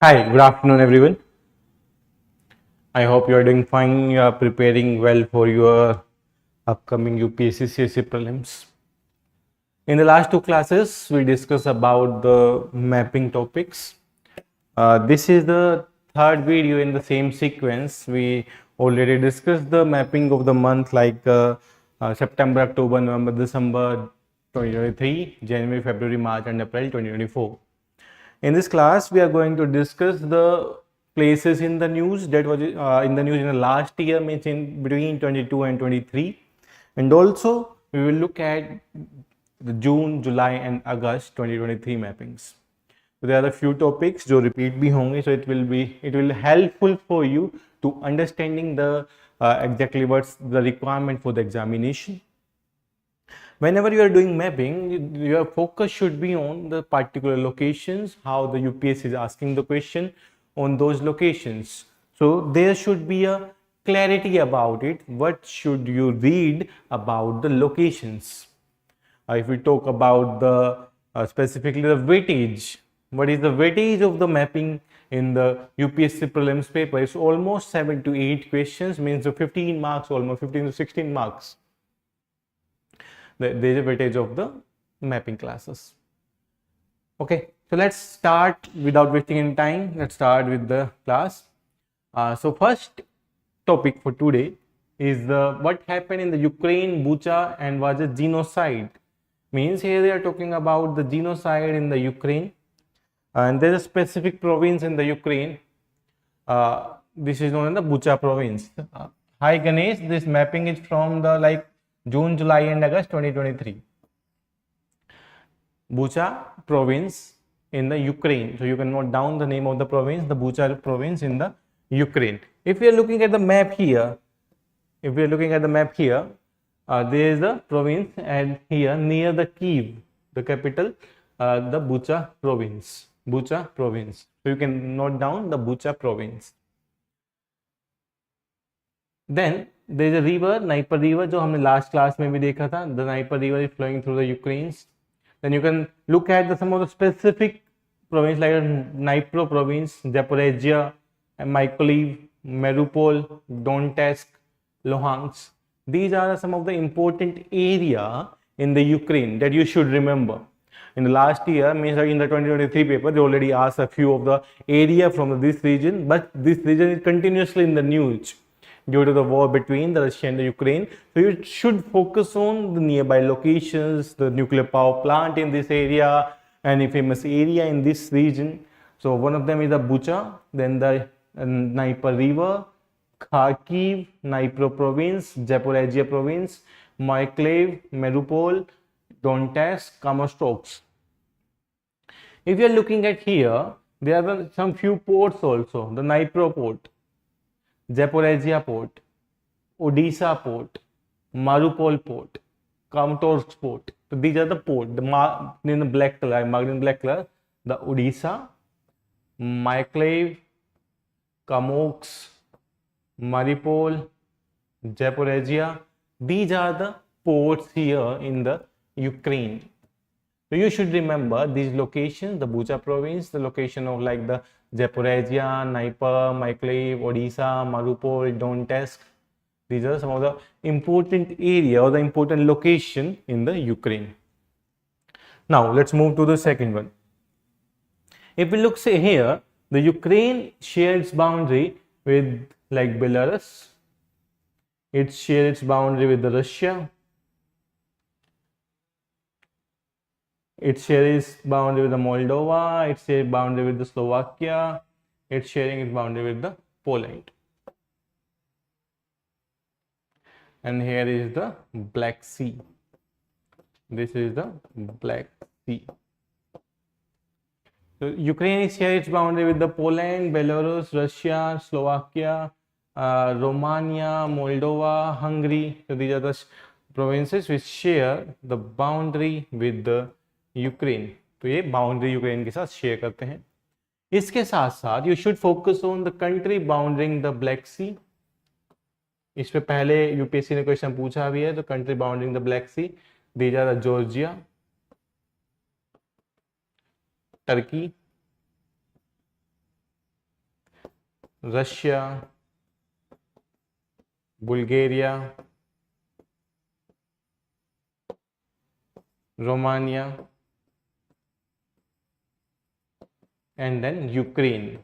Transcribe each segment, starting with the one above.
Hi, good afternoon, everyone. I hope you are doing fine. You are preparing well for your upcoming UPSC CSE prelims. In the last two classes, we discussed about the mapping topics. This is the third video in the same sequence. We already discussed the mapping of the month like September, October, November, December 2023, January, February, March, and April 2024. In this class, we are going to discuss the places in the news that was in the news in the last year, means in between 22 and 23, and also we will look at the June, July, and August 2023 mappings. So there are a few topics जो repeat भी होंगे, so it will helpful for you to understanding the exactly what's the requirement for the examination. Whenever you are doing mapping, your focus should be on the particular locations, how the UPSC is asking the question on those locations. So there should be a clarity about it. What should you read about the locations? If we talk about the specifically the weightage, what is the weightage of the mapping in the UPSC prelims paper? It's almost 7 to 8 questions, means the 15 marks, almost 15 to 16 marks. The weightage of the mapping classes. Okay, so let's start without wasting any time. Let's start with the class. So first topic for today is what happened in the Ukraine, Bucha, and was a genocide. Means here they are talking about the genocide in the Ukraine, and there's a specific province in the Ukraine. This is known as the Bucha province. Hi Ganesh, this mapping is from the June, July, and August 2023. Bucha province in the Ukraine. So you can note down the name of the province, the Bucha province in the Ukraine. If we are looking at the map here, there is a province, and here near the Kiev, the capital, the Bucha province. So you can note down the Bucha province. Then there is a river, Dnieper river, जो हमने last class में भी देखा था. The Dnieper river is flowing through the Ukraine. Then you can look at some of the specific province like Dnipro province, Zaporizhia, Mykolaiv, Mariupol, Donetsk, Luhansk. These are some of the important area in the Ukraine that you should remember. In the last year, means like in the 2023 paper, they already asked a few of the area from this region, but this region is continuously in the news due to the war between the Russia and the Ukraine. So you should focus on the nearby locations, the nuclear power plant in this area, any famous area in this region. So one of them is the Bucha, then the Dnieper river, Kharkiv, Dnipro province, Zaporizhia province, Mykolaiv, Mariupol, Donetsk, Kramatorsk. If you are looking at here, there are some few ports also, the Dnipro port, Zaporizhia port, Odisha port, Mariupol port, Kramatorsk port. So these are the ports. In the black color, I marked in black color, the Odisha, Mykolaiv, Kramatorsk, Mariupol, Zaporizhia. These are the ports here in the Ukraine. So you should remember these locations, the Bucha province, the location of like the Zaporizhia, Dnieper, Mykolaiv, Odisha, Mariupol, Donetsk. These are some of the important area or the important location in the Ukraine. Now let's move to the second one. If we look say here, the Ukraine shares boundary with like Belarus. It shares its boundary with the Russia. It shares boundary with the Moldova. It shares boundary with the Slovakia. It's sharing its boundary with the Poland. And here is the Black Sea. This is the Black Sea. So Ukraine shares its boundary with the Poland, Belarus, Russia, Slovakia, Romania, Moldova, Hungary. So these are the provinces which share the boundary with the Ukraine. तो ये boundary Ukraine के साथ share करते हैं. इसके साथ साथ you should focus on the country bordering the Black Sea. इस पे पहले यूपीएससी ने क्वेश्चन पूछा भी है. तो country bordering the Black Sea, these are the Georgia, Turkey, Russia, Bulgaria, Romania, and then Ukraine.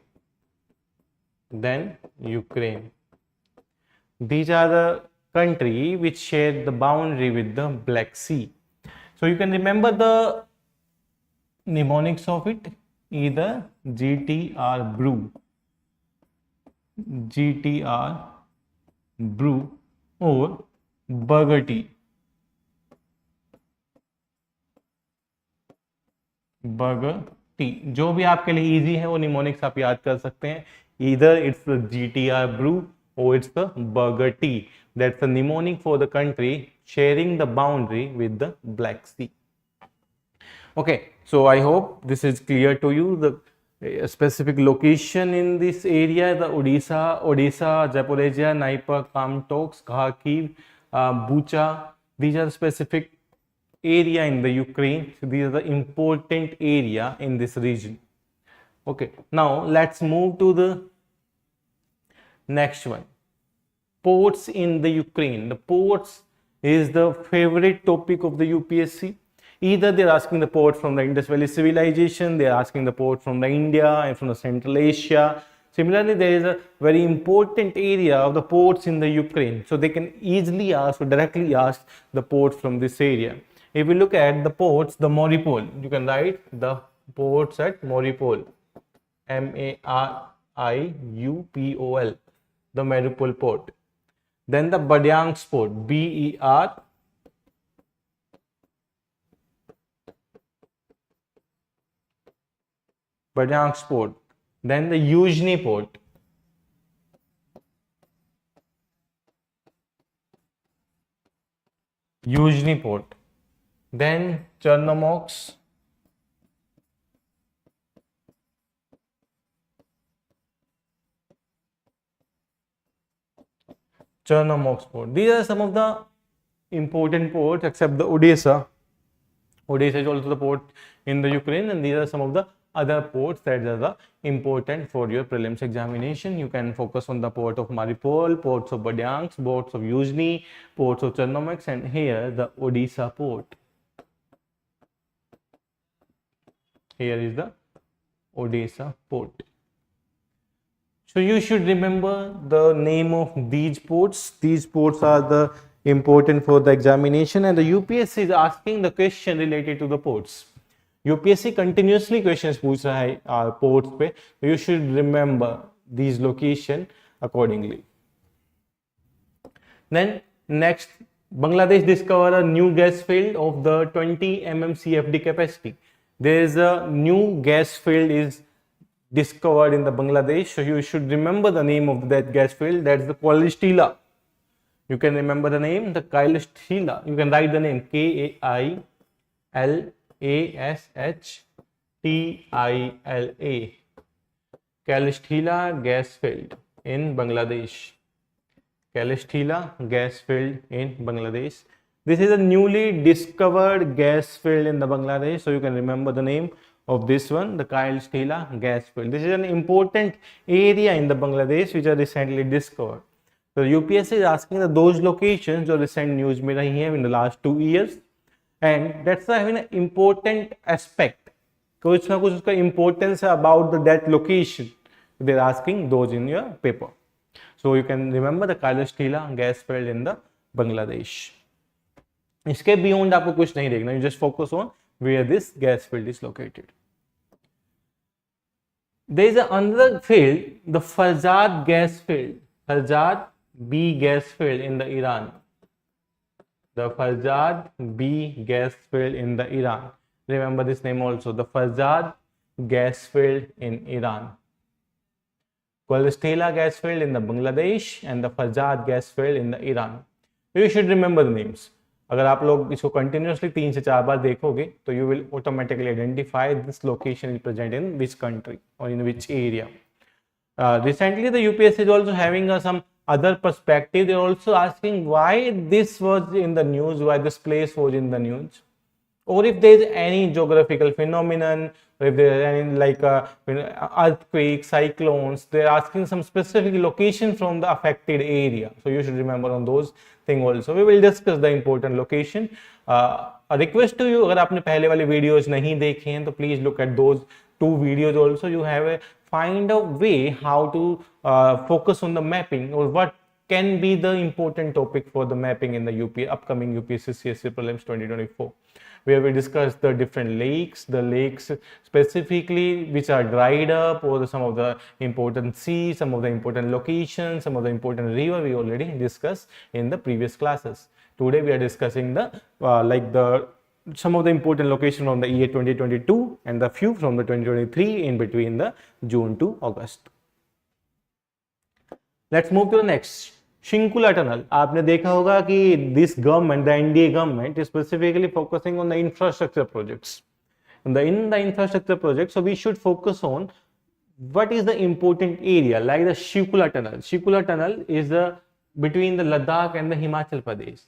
These are the country which share the boundary with the Black Sea. So you can remember the mnemonics of it, either GTR brew, or burger tea. जो भी आपके लिए easy है वो mnemonics आप याद कर सकते हैं. Either it's the GTR brew or it's the burger tea. That's the mnemonic for the country sharing the boundary with the Black Sea. Okay, so I hope this is clear to you. The specific location in this area, the Odisha, Zaporizhia, Dnipro, Kamtox, Kharkiv, Bucha. These are specific area in the Ukraine. So these are the important area in this region. Okay, now let's move to the next one. Ports in the Ukraine. The ports is the favorite topic of the UPSC. Either they're asking the port from the Indus Valley civilization, they're asking the port from the India and from the Central Asia. Similarly, there is a very important area of the ports in the Ukraine. So they can easily ask or directly ask the ports from this area. If we look at the ports, the Mariupol, you can write the ports at Mariupol, Mariupol, the Mariupol port. Then the Berdyansk port, Berdyansk port. Then the Yuzhny port. Then Chernomorsk. Port. These are some of the important ports except the Odessa. Odessa is also the port in the Ukraine, and these are some of the other ports that are the important for your prelims examination. You can focus on the port of Mariupol, ports of Berdyansk, ports of Yuzhny, ports of Chernomorsk, and here the Odessa port. Here is the Odessa port. So you should remember the name of these ports. These ports are the important for the examination, and the UPSC is asking the question related to the ports. UPSC continuously questions पूछ रहा है ports पे, so you should remember these location accordingly. Then next, Bangladesh discovered a new gas field of the 20 mm CFD capacity. There is a new gas field is discovered in the Bangladesh, so you should remember the name of that gas field. That's the Kailashthila. You can remember the name, the Kailashthila. You can write the name Kailashthila. Kailashthila gas field in Bangladesh. This is a newly discovered gas field in the Bangladesh, so you can remember the name of this one, the Kailashthila gas field. This is an important area in the Bangladesh which are recently discovered. So UPSC is asking that those locations जो recent news में रही हैं in the last 2 years, and that's having an important aspect. कुछ ना कुछ उसका importance है about that location. They're asking those in your paper. So you can remember the Kailashthila gas field in the Bangladesh. इसके beyond आपको कुछ नहीं देखना. You just focus on where this gas field is located. There is another field, the Farzad gas field. Farzad B gas field in the Iran. The Farzad B gas field in the Iran. Remember this name also, the Farzad gas field in Iran. Kailashthila gas field in the Bangladesh and the Farzad gas field in the Iran. You should remember the names. अगर आप लोग इसको continuously 3 से 4 बार देखोगे तो you will automatically identify this location is present in which country or in which area. Recently the UPSC is also having some other perspective. They are also asking why this was in the news, why this place was in the news, or if there is any geographical phenomenon or if there are any like earthquakes, cyclones, they're asking some specific location from the affected area. So you should remember on those thing also. We will discuss the important location. A request to you, अगर आपने पहले वाले videos नहीं देखे हैं तो please look at those 2 videos also. You have a find a way how to focus on the mapping, or what can be the important topic for the mapping in the upcoming UPSC CSE prelims 2024, where we discuss the different lakes, the lakes specifically which are dried up, or some of the important seas, some of the important locations, some of the important river we already discussed in the previous classes. Today we are discussing the some of the important locations from the year 2022 and the few from the 2023 in between the June to August. Let's move to the next. Shinkula tunnel. आपने देखा होगा कि this government, the NDA government, is specifically focusing on the infrastructure projects. In the infrastructure projects, so we should focus on what is the important area, like the Shinkula tunnel. Shinkula tunnel is between the Ladakh and the Himachal Pradesh.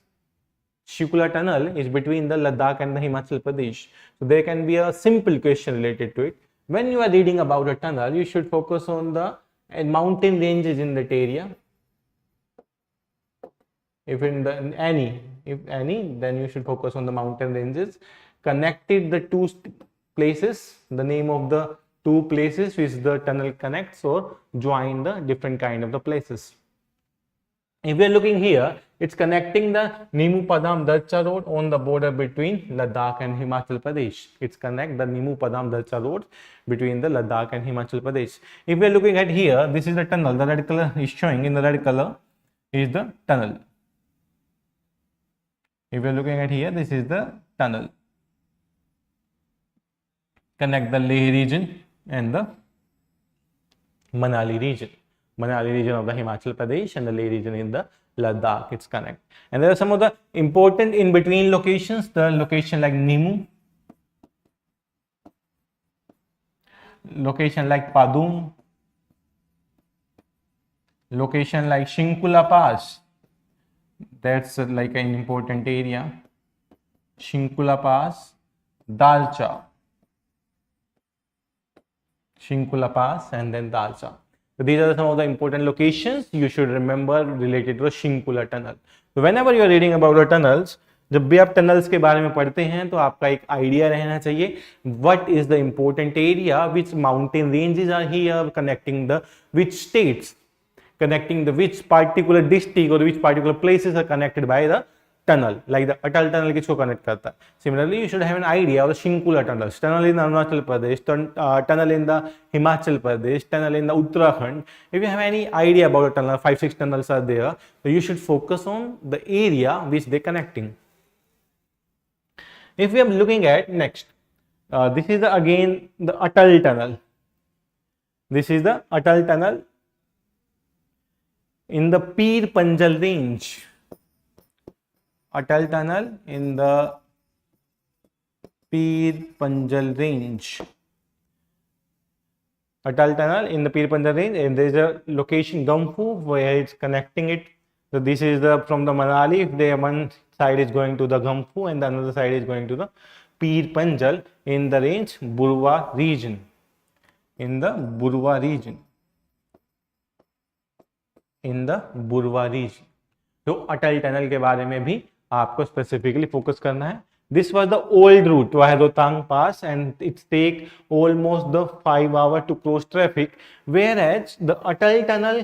Shinkula tunnel is between the Ladakh and the Himachal Pradesh. So there can be a simple question related to it. When you are reading about a tunnel, you should focus on the mountain ranges in that area. If any, then you should focus on the mountain ranges. Connected the 2 places, the name of the 2 places which the tunnel connects, or join the different kind of the places. If we are looking here, it's connecting the Nimu Padam Darcha road on the border between Ladakh and Himachal Pradesh. It's connect the Nimu Padam Darcha road between the Ladakh and Himachal Pradesh. If we are looking at here, this is the tunnel. The red color is showing, in the red color is the tunnel. If we are looking at here, this is the tunnel. Connect the Leh region and the Manali region. Manali region of the Himachal Pradesh and the Leh region in the Ladakh, it's connect. And there are some of the important in between locations, the location like Nimu, location like Padum, location like Shinkula Pass, that's like an important area, Shinkula Pass, Dalcha, Shinkula Pass, and then Dalcha. So these are some of the important locations you should remember related to the Shinkula tunnel. So whenever you are reading about the tunnels, जब भी आप tunnels के बारे में पढ़ते हैं तो आपका एक आइडिया रहना चाहिए what is the important area, which mountain ranges are here, connecting the which states, connecting the which particular district or which particular places are connected by the tunnel, like the Atal tunnel किसको connect करता है. Similarly, you should have an idea of the Shinkula tunnels, tunnel in Arunachal Pradesh, tunnel in the Himachal Pradesh, tunnel in the Uttarakhand. If you have any idea about a tunnel, 5-6 tunnels are there, so you should focus on the area which they connecting. If we are looking at next, this is again the Atal tunnel. This is the Atal tunnel in the Pir Panjal range. Atal tunnel in the Pir Panjal range. Atal tunnel in the Pir Panjal range, and there is a location Gamphu where it's connecting it. So this is the from the Manali. If the one side is going to the Gamphu and the another side is going to the Pir Panjal in the range Burwa region. In the Burwa region. In the Burwa region. तो अटल tunnel के बारे में भी आपको specifically focus करना है. This was the old route via Rohtang Pass, and it take almost the 5 hours to cross traffic, whereas the Atal tunnel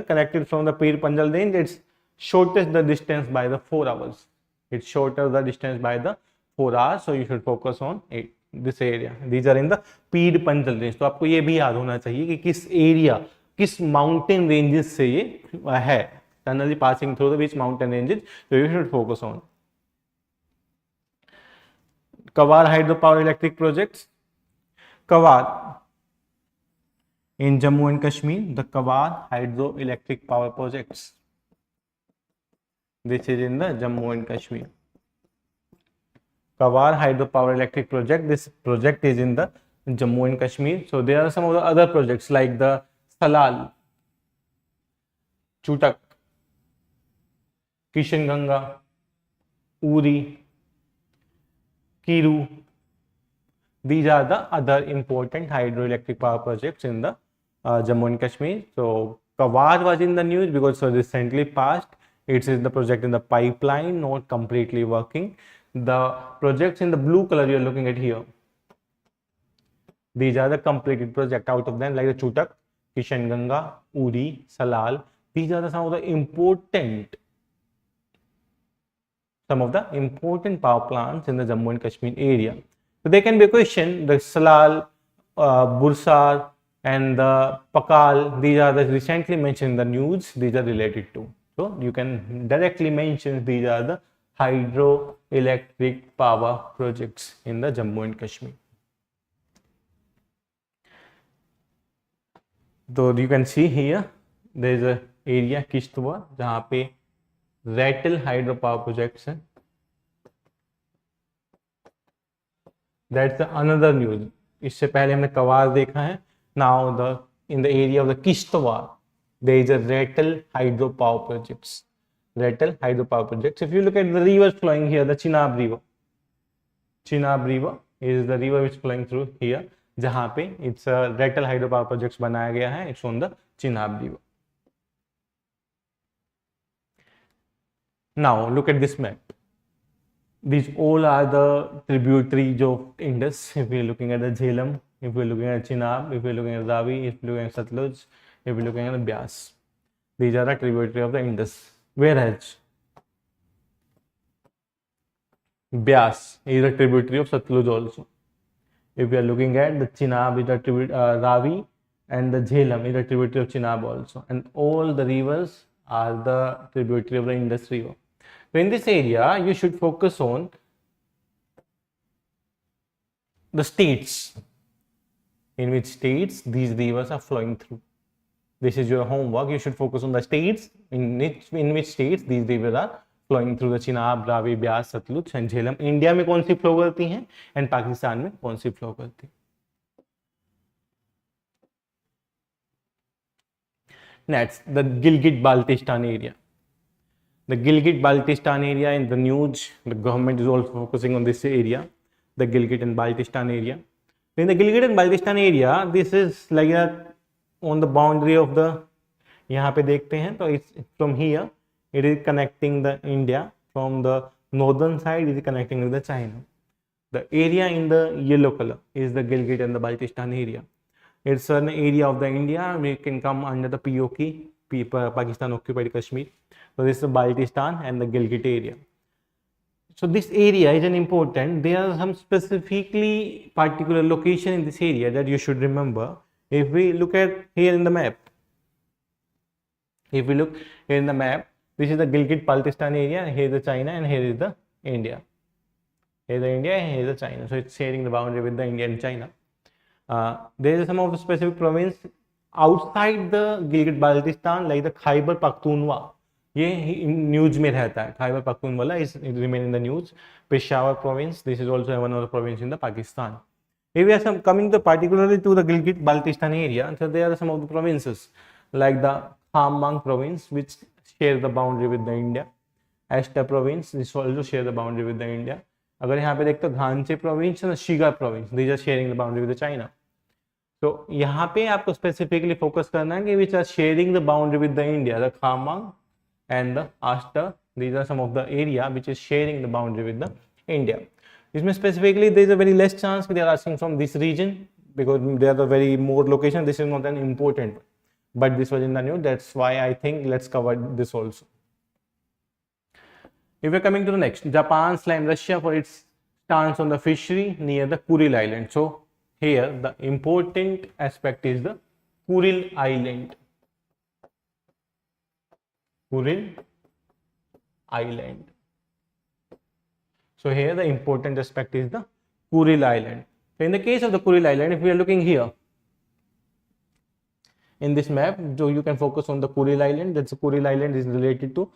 connected from the Pir Panjal range, it's shortest the distance by the 4 hours. It's shorter the distance by the 4 hours, so you should focus on it, this area. These are in the Pir Panjal range. तो आपको ये भी याद होना चाहिए कि किस area, किस माउंटेन रेंजेस से ये है. Tunnel passing through the which mountain ranges, so you should focus on. Kawar hydropower electric projects. Kawar in Jammu and Kashmir, the Kawar hydroelectric power projects. This is in the Jammu and Kashmir. Kawar hydropower electric project. This project is in the Jammu and Kashmir. So there are some of the other projects like the Salal, Chutak, Kishanganga, Uri, Kiru, These are the other important hydroelectric power projects in the Jammu and Kashmir. So Kawar was in the news because it was recently passed. It is the project in the pipeline, not completely working. The projects in the blue color you are looking at here, these are the completed project. Out of them, like the Chutak, Kishan Ganga, Uri, Salal, these are some of the important power plants in the Jammu and Kashmir area. So there can be a question, the Salal, Bursar and the Pakal, these are the recently mentioned in the news, these are related to. So you can directly mention these are the hydroelectric power projects in the Jammu and Kashmir. So you can see here there is a area Kishtwar जहाँ पे Ratle hydro power projects हैं. That's another news. इससे पहले हमने कवार देखा है. Now in the area of the Kishtwar there is a Ratel hydro power projects. Ratel hydro power projects. If you look at the rivers flowing here, the Chenab river. Chenab river is the river which is flowing through here. जहाँ पे it's a Ratel hydro power projects बनाया गया है. It's on the Chenab river. Now look at this map. These all are the tributaries of Indus. If we are looking at the Jhelum, if we are looking at Chenab, if we are looking at Ravi, if we are looking at Satluj, if we are looking at the Byas, these are the tributaries of the Indus. Whereas Byas is a tributary of Satluj also. If we are looking at the Chenab, is a tributary Ravi, and the Jhelum is a tributary of Chenab also, and all the rivers are the tributary of the Indus river. So in this area, you should focus on the states, in which states these rivers are flowing through. This is your homework. You should focus on the states in which states these rivers are flowing through the Chenab, Ravi, Byas, Satluj and Jhelum. India में कौन सी flow करती हैं and Pakistan में कौन सी flow करती है. Next, the Gilgit-Baltistan area. The Gilgit-Baltistan area in the news, the government is also focusing on this area, the Gilgit and Baltistan area. In the Gilgit and Baltistan area, this is like on the boundary of the, यहाँ पे देखते हैं तो it's from here, it is connecting the India, from the northern side it is connecting with the China. The area in the yellow color is the Gilgit and the Baltistan area. It's an area of the India, we can come under the POK, Pakistan occupied Kashmir. So this is the Baltistan and the Gilgit area. So this area is an important, there are some specifically particular location in this area that you should remember. If we look at here in the map, this is the Gilgit-Baltistan area, here is the China and here is the India. Here is the India and here is the China. So it's sharing the boundary with the India and China. There is some of the specific province outside the Gilgit-Baltistan, like the Khyber Pakhtunkhwa. ये news में रहता है. Khyber Pakhtunkhwa is remain in the news. Peshawar province, this is also one of the province in the Pakistan. If we are coming particularly to the Gilgit-Baltistan area, so there are some of the provinces like the Khammang province, which share the boundary with the India. Ashta province, this also share the boundary with the India. अगर यहाँ पे देखते हो घानचे province and Shiga province, these are sharing the boundary with the China. So यहाँ पे आपको specifically focus करना है कि which are sharing the boundary with the India, the Khammang and the Ashta, these are some of the area which is sharing the boundary with the India. इसमें specifically there is a very less chance that they are asking from this region because they are the very more location. This is not an important one, but this was in the news. That's why I think let's cover this also. If we are coming to the next, Japan slammed Russia for its stance on the fishery near the Kuril Island. So here the important aspect is the Kuril Island. Kuril Island. So here the important aspect is the Kuril Island. So in the case of the Kuril Island, if we are looking here in this map, so you can focus on the Kuril Island. That's the Kuril Island is related to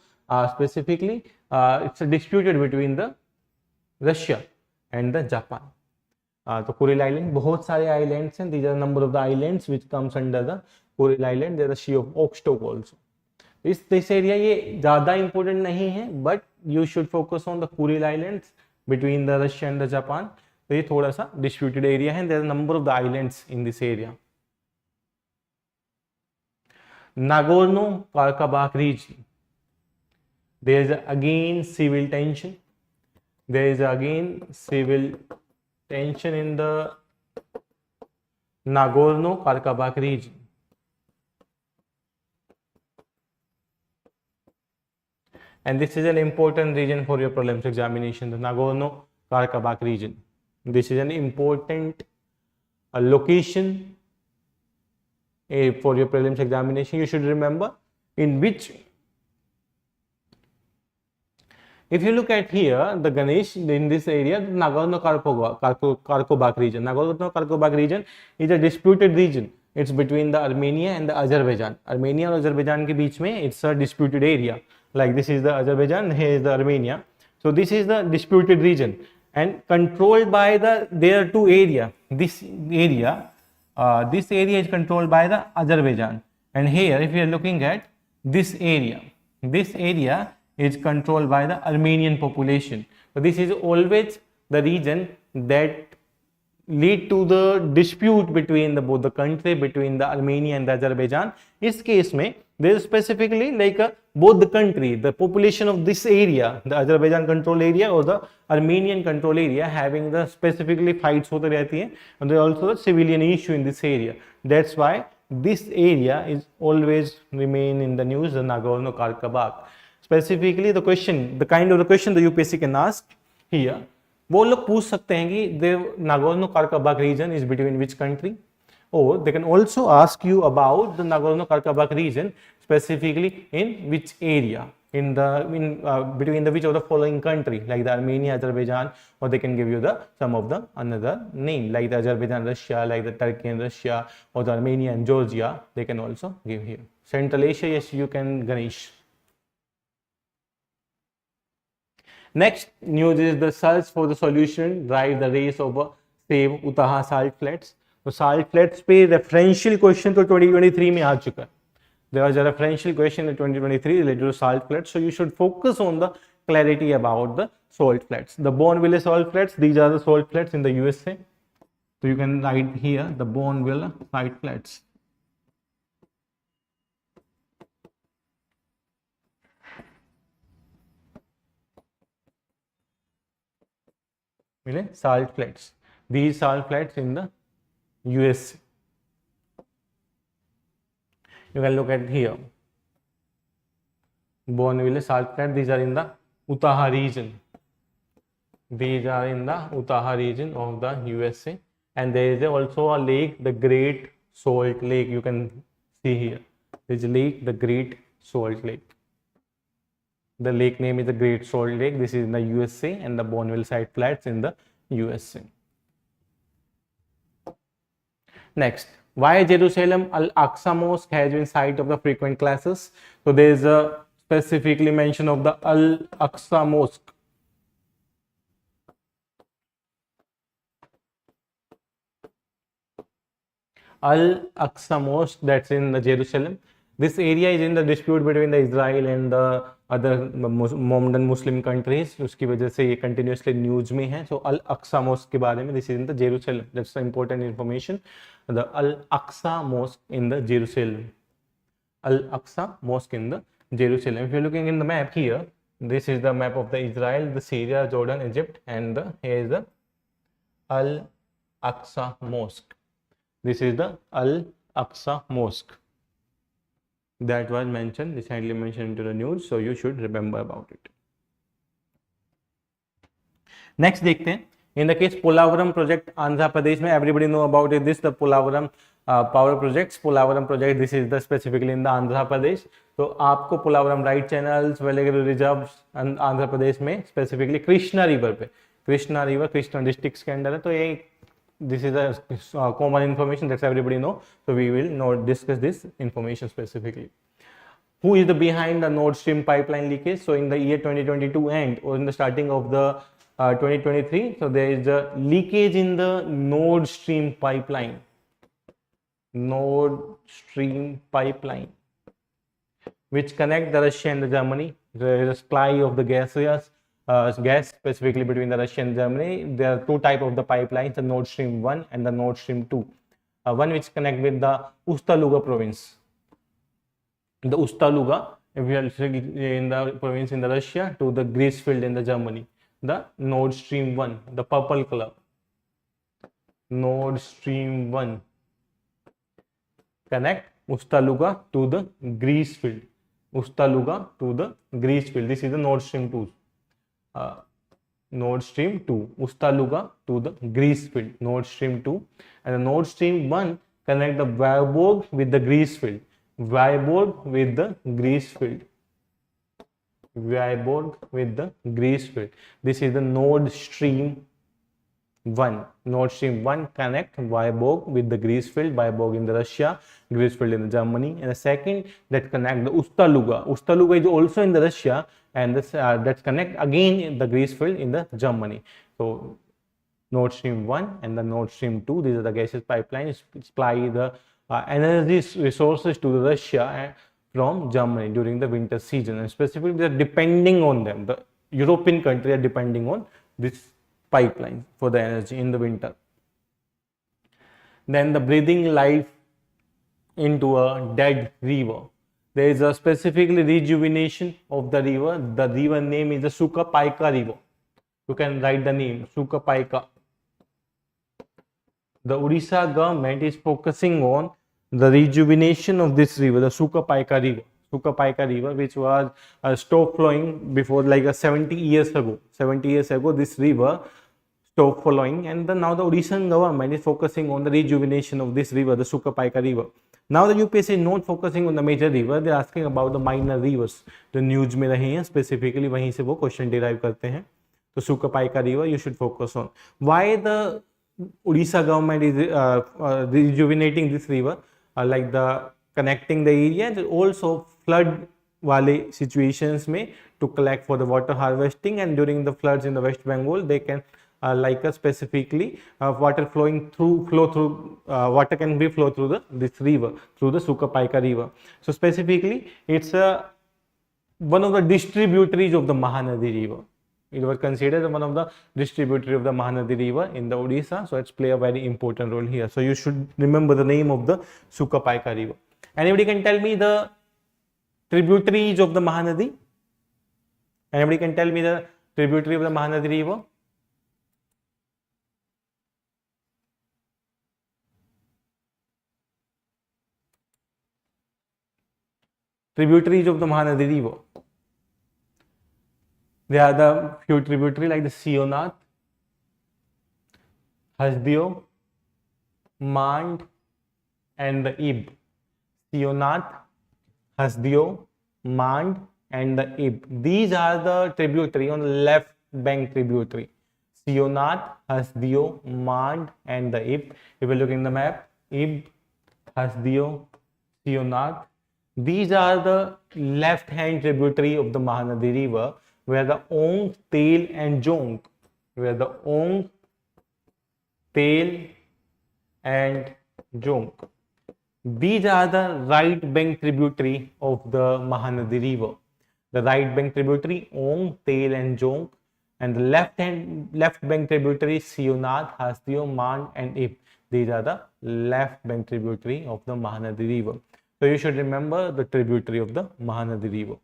specifically it's a disputed between the Russia and the Japan. So Kuril Island, बहुत सारे islands हैं. These are number of the islands which comes under the Kuril Island. There is a Sea of Oxtock also. This area ये ज़्यादा important नहीं है, but you should focus on the Kuril Islands between the Russia and the Japan. तो ये थोड़ा सा disputed area है. There are number of the islands in this area. Nagorno-Karabakh region, there is again civil tension. There is again civil tension in the Nagorno-Karabakh region. And this is an important region for your prelims examination, the Nagorno-Karabakh region. This is an important location for your prelims examination. You should remember in which, if you look at here, the Ganesh in this area, Nagorno-Karabakh region. Nagorno-Karabakh region is a disputed region. It's between the Armenia and the Azerbaijan. Armenia और Azerbaijan के बीच में it's a disputed area. Like this is the Azerbaijan, here is the Armenia. So this is the disputed region and controlled by there are two areas. This area is controlled by the Azerbaijan, and here if you are looking at this area is controlled by the Armenian population. So this is always the region that lead to the dispute between both the country, between the Armenia and the Azerbaijan. इस case में there is specifically like both the country, the population of this area, the Azerbaijan control area or the Armenian control area, having the specifically fights होते रहती हैं, and there is also a civilian issue in this area. That's why this area is always remain in the news, the Nagorno-Karabakh. Specifically the question, the kind of the question the UPSC can ask here, वो लोग पूछ सकते हैं कि the Nagorno-Karabakh region is between which country, or they can also ask you about the Nagorno-Karabakh region specifically in which area, between the which of the following country, like the Armenia, Azerbaijan, or they can give you some of the another name like the Azerbaijan, Russia, like the Turkey and Russia, or the Armenia and Georgia. They can also give here. Central Asia, yes, you can, Ganesh. Next news is the search for the solution drive the race over save Utaha salt flats. तो salt flats पे referential question तो 2023 में आ चुका है. There was a referential question in 2023 related to salt flats. So you should focus on the clarity about the salt flats. The Bonneville salt flats, these are the salt flats in the USA. So you can write here the Bonneville salt flats. Salt flats. These salt flats in the US. You can look at here. Bonneville salt flat. These are in the Utaha region. These are in the Utaha region of the USA. And there is also a lake, the Great Salt Lake. You can see here. There is a lake, the Great Salt Lake. The lake name is the Great Salt Lake. This is in the USA, and the Bonneville salt flats in the USA. Next, why Jerusalem Al-Aqsa Mosque has been site of the frequent classes? So there is a specifically mention of the Al-Aqsa Mosque. Al-Aqsa Mosque, that's in the Jerusalem. This area is in the dispute between the Israel and the other modern Muslim countries. उसकी वजह से ये continuously news में है. So Al-Aqsa Mosque के बारे में, this is in the Jerusalem. That's the important information. The Al-Aqsa Mosque in the Jerusalem. Al-Aqsa Mosque in the Jerusalem. If you're looking in the map here, this is the map of the Israel, the Syria, Jordan, Egypt, and here is the Al-Aqsa Mosque. This is the Al-Aqsa Mosque. That was mentioned, recently mentioned into the news, so you should remember about it. Next देखते हैं. In the case Polavaram project, Andhra Pradesh में, everybody know about it. This the Polavaram power projects. Polavaram project, this is the specifically in the Andhra Pradesh. तो आपको Polavaram right channels, Velagiri reserves and Andhra Pradesh में specifically Krishna river पे, Krishna river Krishna districts के अंदर है. तो ये this is a common information that everybody know, so we will not discuss this information specifically. Who is the behind the Nord Stream pipeline leakage? So in the year 2022 end or in the starting of the 2023, so there is a leakage in the Nord Stream pipeline. Nord Stream pipeline, which connect the Russia and the Germany. There is a supply of the gases gas, specifically between the Russia and Germany. There are two types of the pipelines, the Nord Stream 1 and the Nord Stream 2. One which connect with the Ustaluga province. The Ustaluga, if we are in the province in the Russia, to the Grease field in the Germany. The Nord Stream 1, the purple color. Nord Stream 1 connect Ustaluga to the Grease field. Ustaluga to the Grease field. This is the Nord Stream 2. Nord Stream 2, Ustaluga to the Grease field, Nord Stream 2, and the Nord Stream 1 connect the Vyborg with the Grease field, Vyborg with the Grease field, Vyborg with the Grease field. This is the Nord Stream 1. Nord Stream 1 connect Vyborg with the Grease field, Vyborg in the Russia, Grease field in the Germany, and the second that connect the Ustaluga. Ustaluga is also in the Russia, and this that connect again in the Grease field in the Germany. So Nord Stream 1 and the Nord Stream 2, these are the gaseous pipelines supply the energy resources to Russia from Germany during the winter season, and specifically they are depending on them. The European countries are depending on this pipeline for the energy in the winter. Then the breathing life into a dead river. There is a specifically rejuvenation of the river. The river name is the Sukapaika river. You can write the name Sukapaika. The Odisha government is focusing on the rejuvenation of this river, the Sukapaika river. Sukapaika river, which was stopped flowing before like 70 years ago. 70 years ago, this river stopped flowing, and now the Odishan government is focusing on the rejuvenation of this river, the Sukapaika river. Now the UPSC is not focusing on the major river, they are asking about the minor rivers. The news में रहे हैं specifically, वहीं से वो question derive करते हैं. तो Sukapaika river you should focus on. Why the Odisha government is rejuvenating this river, like the connecting the area, and also flood वाले situations में to collect for the water harvesting, and during the floods in the West Bengal they can specifically water flowing through water can be flow through this river, through the Sukapaika river. So specifically it's one of the distributaries of the Mahanadi river. It was considered one of the distributary of the Mahanadi river in the Odisha, so it's play a very important role here. So you should remember the name of the Sukapaika river. Anybody can tell me the tributaries of the Mahanadi? Anybody can tell me the tributary of the Mahanadi river? Tributaries of the Mahanadi river. There are the few tributaries like the Sionath, Hasdeo, Mand, and the Ib. Sionath, Hasdeo, Mand, and the Ib. These are the tributary on the left bank tributary. Sionath, Hasdeo, Mand, and the Ib. If you look in the map, Ib, Hasdeo, Sionath. These are the left hand tributary of the Mahanadi river, where the Ong, Tel, and Jong, where the Ong, Tel, and Jong. These are the right bank tributary of the Mahanadi river. The right bank tributary Ong, Tel, and Jong, and the left bank tributary Sionath, Hasdeo, Mand, and Ib. These are the left bank tributary of the Mahanadi river. So you should remember the tributary of the Mahanadi river.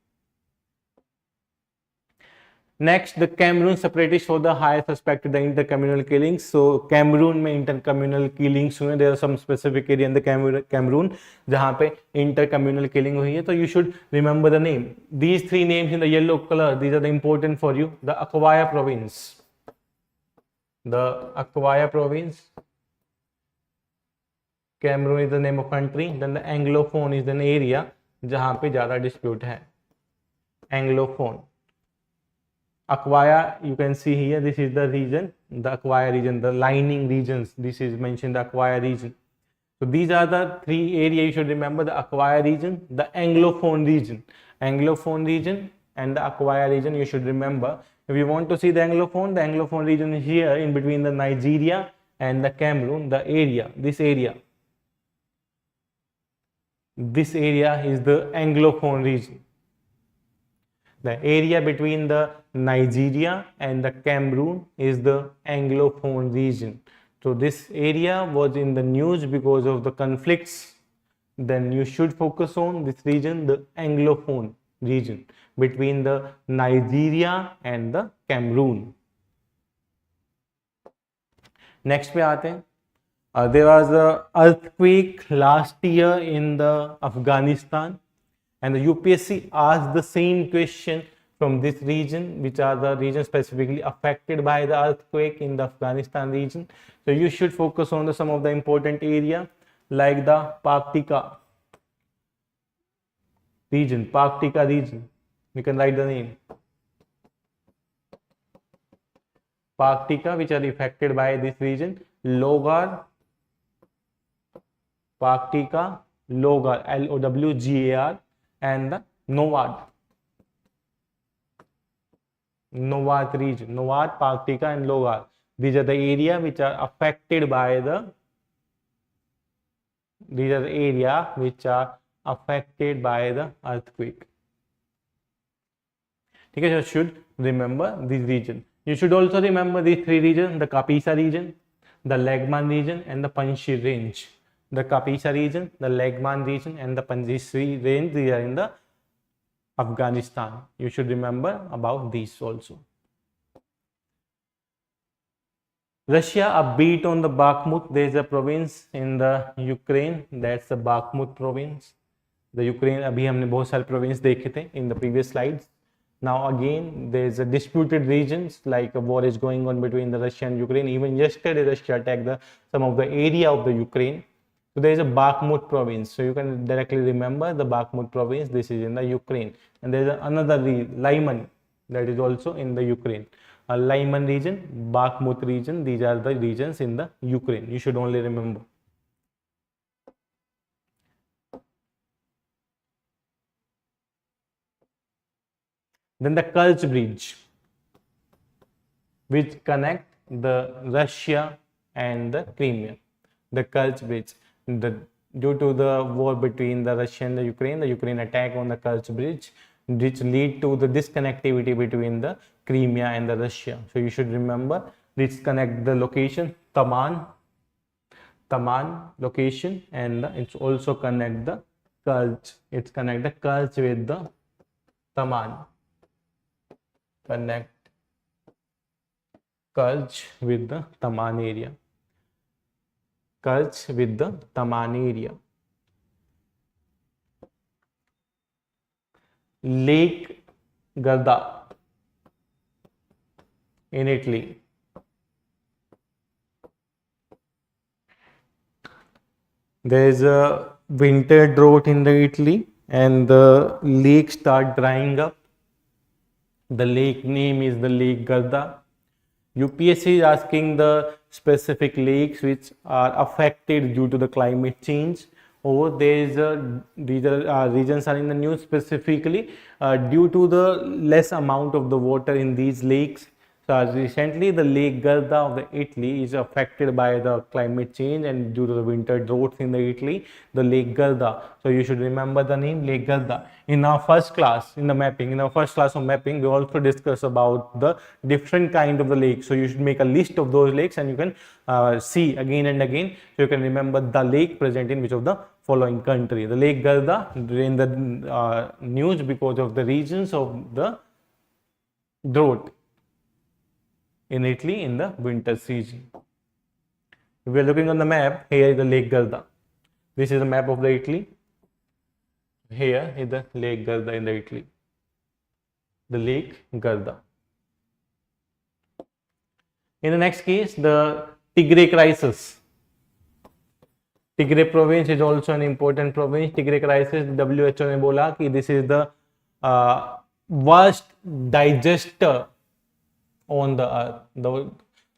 Next, the Cameroon separatists for the higher suspected the intercommunal killings. So Cameroon में intercommunal killings हुए. There are some specific area in the Cameroon जहाँ पे intercommunal killing हुई है. So you should remember the name. These three names in the yellow color, these are the important for you. The Akwaya province. The Akwaya province. Cameroon is the name of country. Then the Anglophone is an area जहाँ पे ज़्यादा dispute है. Anglophone. Akwaya, you can see here, this is the region, the Akwaya region, the lining regions. This is mentioned the Akwaya region. So these are the three areas you should remember: the Akwaya region, the Anglophone region, and the Akwaya region. You should remember. If you want to see the Anglophone region is here in between the Nigeria and the Cameroon. The area, this area is the Anglophone region. The area between the Nigeria and the Cameroon is the Anglophone region. So this area was in the news because of the conflicts. Then you should focus on this region, the Anglophone region between the Nigeria and the Cameroon. Next पे आते हैं. There was an earthquake last year in the Afghanistan, and the UPSC asked the same question from this region, which are the regions specifically affected by the earthquake in the Afghanistan region. So you should focus on some of the important area like the Paktika region. You can write the name. Paktika, which are affected by this region, Logar, Paktika, Logar, Lowgar, and the Nowat region, Nowat, Paktika, and Logar. These are the area which are affected by the. These are the area which are affected by the earthquake. Okay, so you should remember this region. You should also remember these three regions: the Kapisa region, the Legman region, and the Panjshir range. The Kapisa region, the Legman region, and the Panjshir range, they are in the Afghanistan. You should remember about these also. Russia a beat on the Bakhmut. There is a province in the Ukraine, that's the Bakhmut province. The Ukraine, अभी हमने बहुत सारे province देखे थे in the previous slides. Now again, there is a disputed regions, like a war is going on between the Russia and Ukraine. Even yesterday, Russia attacked some of the area of the Ukraine. So there is a Bakhmut province. So you can directly remember the Bakhmut province. This is in the Ukraine. And there is another Lyman, that is also in the Ukraine. A Lyman region, Bakhmut region. These are the regions in the Ukraine. You should only remember. Then the Kerch Bridge, which connect the Russia and the Crimea. The Kerch Bridge. Due to the war between the Russia and the Ukraine attack on the Kerch Bridge, which lead to the disconnectivity between the Crimea and the Russia. So you should remember this connect the location Taman location, and it's also connect the Kerch. It's connect the Kerch with the Taman. Connect Kerch with the Taman area. Kerch with the Taman area. Lake Garda in Italy. There is a winter drought in the Italy, and the lake start drying up. The lake name is the Lake Garda. UPSC is asking the specific lakes which are affected due to the climate change. Or these regions are in the news specifically due to the less amount of the water in these lakes. So recently the Lake Garda of the Italy is affected by the climate change and due to the winter droughts in the Italy, the Lake Garda. So you should remember the name Lake Garda. In our first class of mapping, we also discuss about the different kind of the lakes. So you should make a list of those lakes and you can see again and again. So you can remember the lake present in which of the following country. The Lake Garda in the news because of the regions of the drought in Italy in the winter season. If we are looking on the map, here is the Lake Garda. This is the map of the Italy. Here is the Lake Garda in the Italy. The Lake Garda. In the next case, the Tigray crisis. Tigray province is also an important province. Tigray crisis, WHO ने बोला कि this is the worst digester on the earth.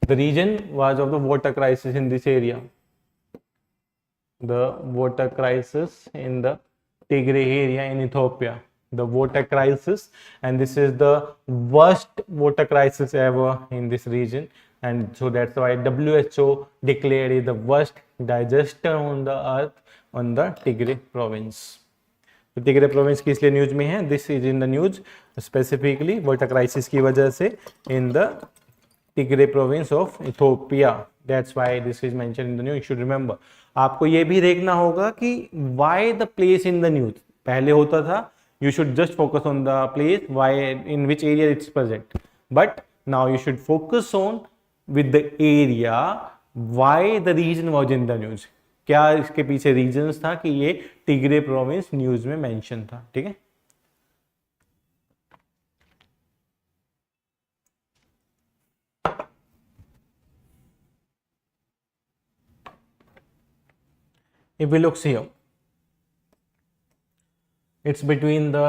The region was of the water crisis in this area. The water crisis in the Tigray area in Ethiopia. The water crisis, and this is the worst water crisis ever in this region, and so that's why WHO declared it the worst digester on the earth on the Tigray province. तो Tigray province किस लिए news में है? This is in the news specifically water crisis की वजह से in the Tigray province of Ethiopia, that's why this is mention in the news, you should remember. आपको ये भी देखना होगा कि why the place in the news, पहले होता था you should just focus on the place, why, in which area it's present, but now you should focus on with the area, why the region was in the news, क्या इसके पीछे reasons था कि ये Tigray province news में mention था। ठीक है, if we look here, it's between the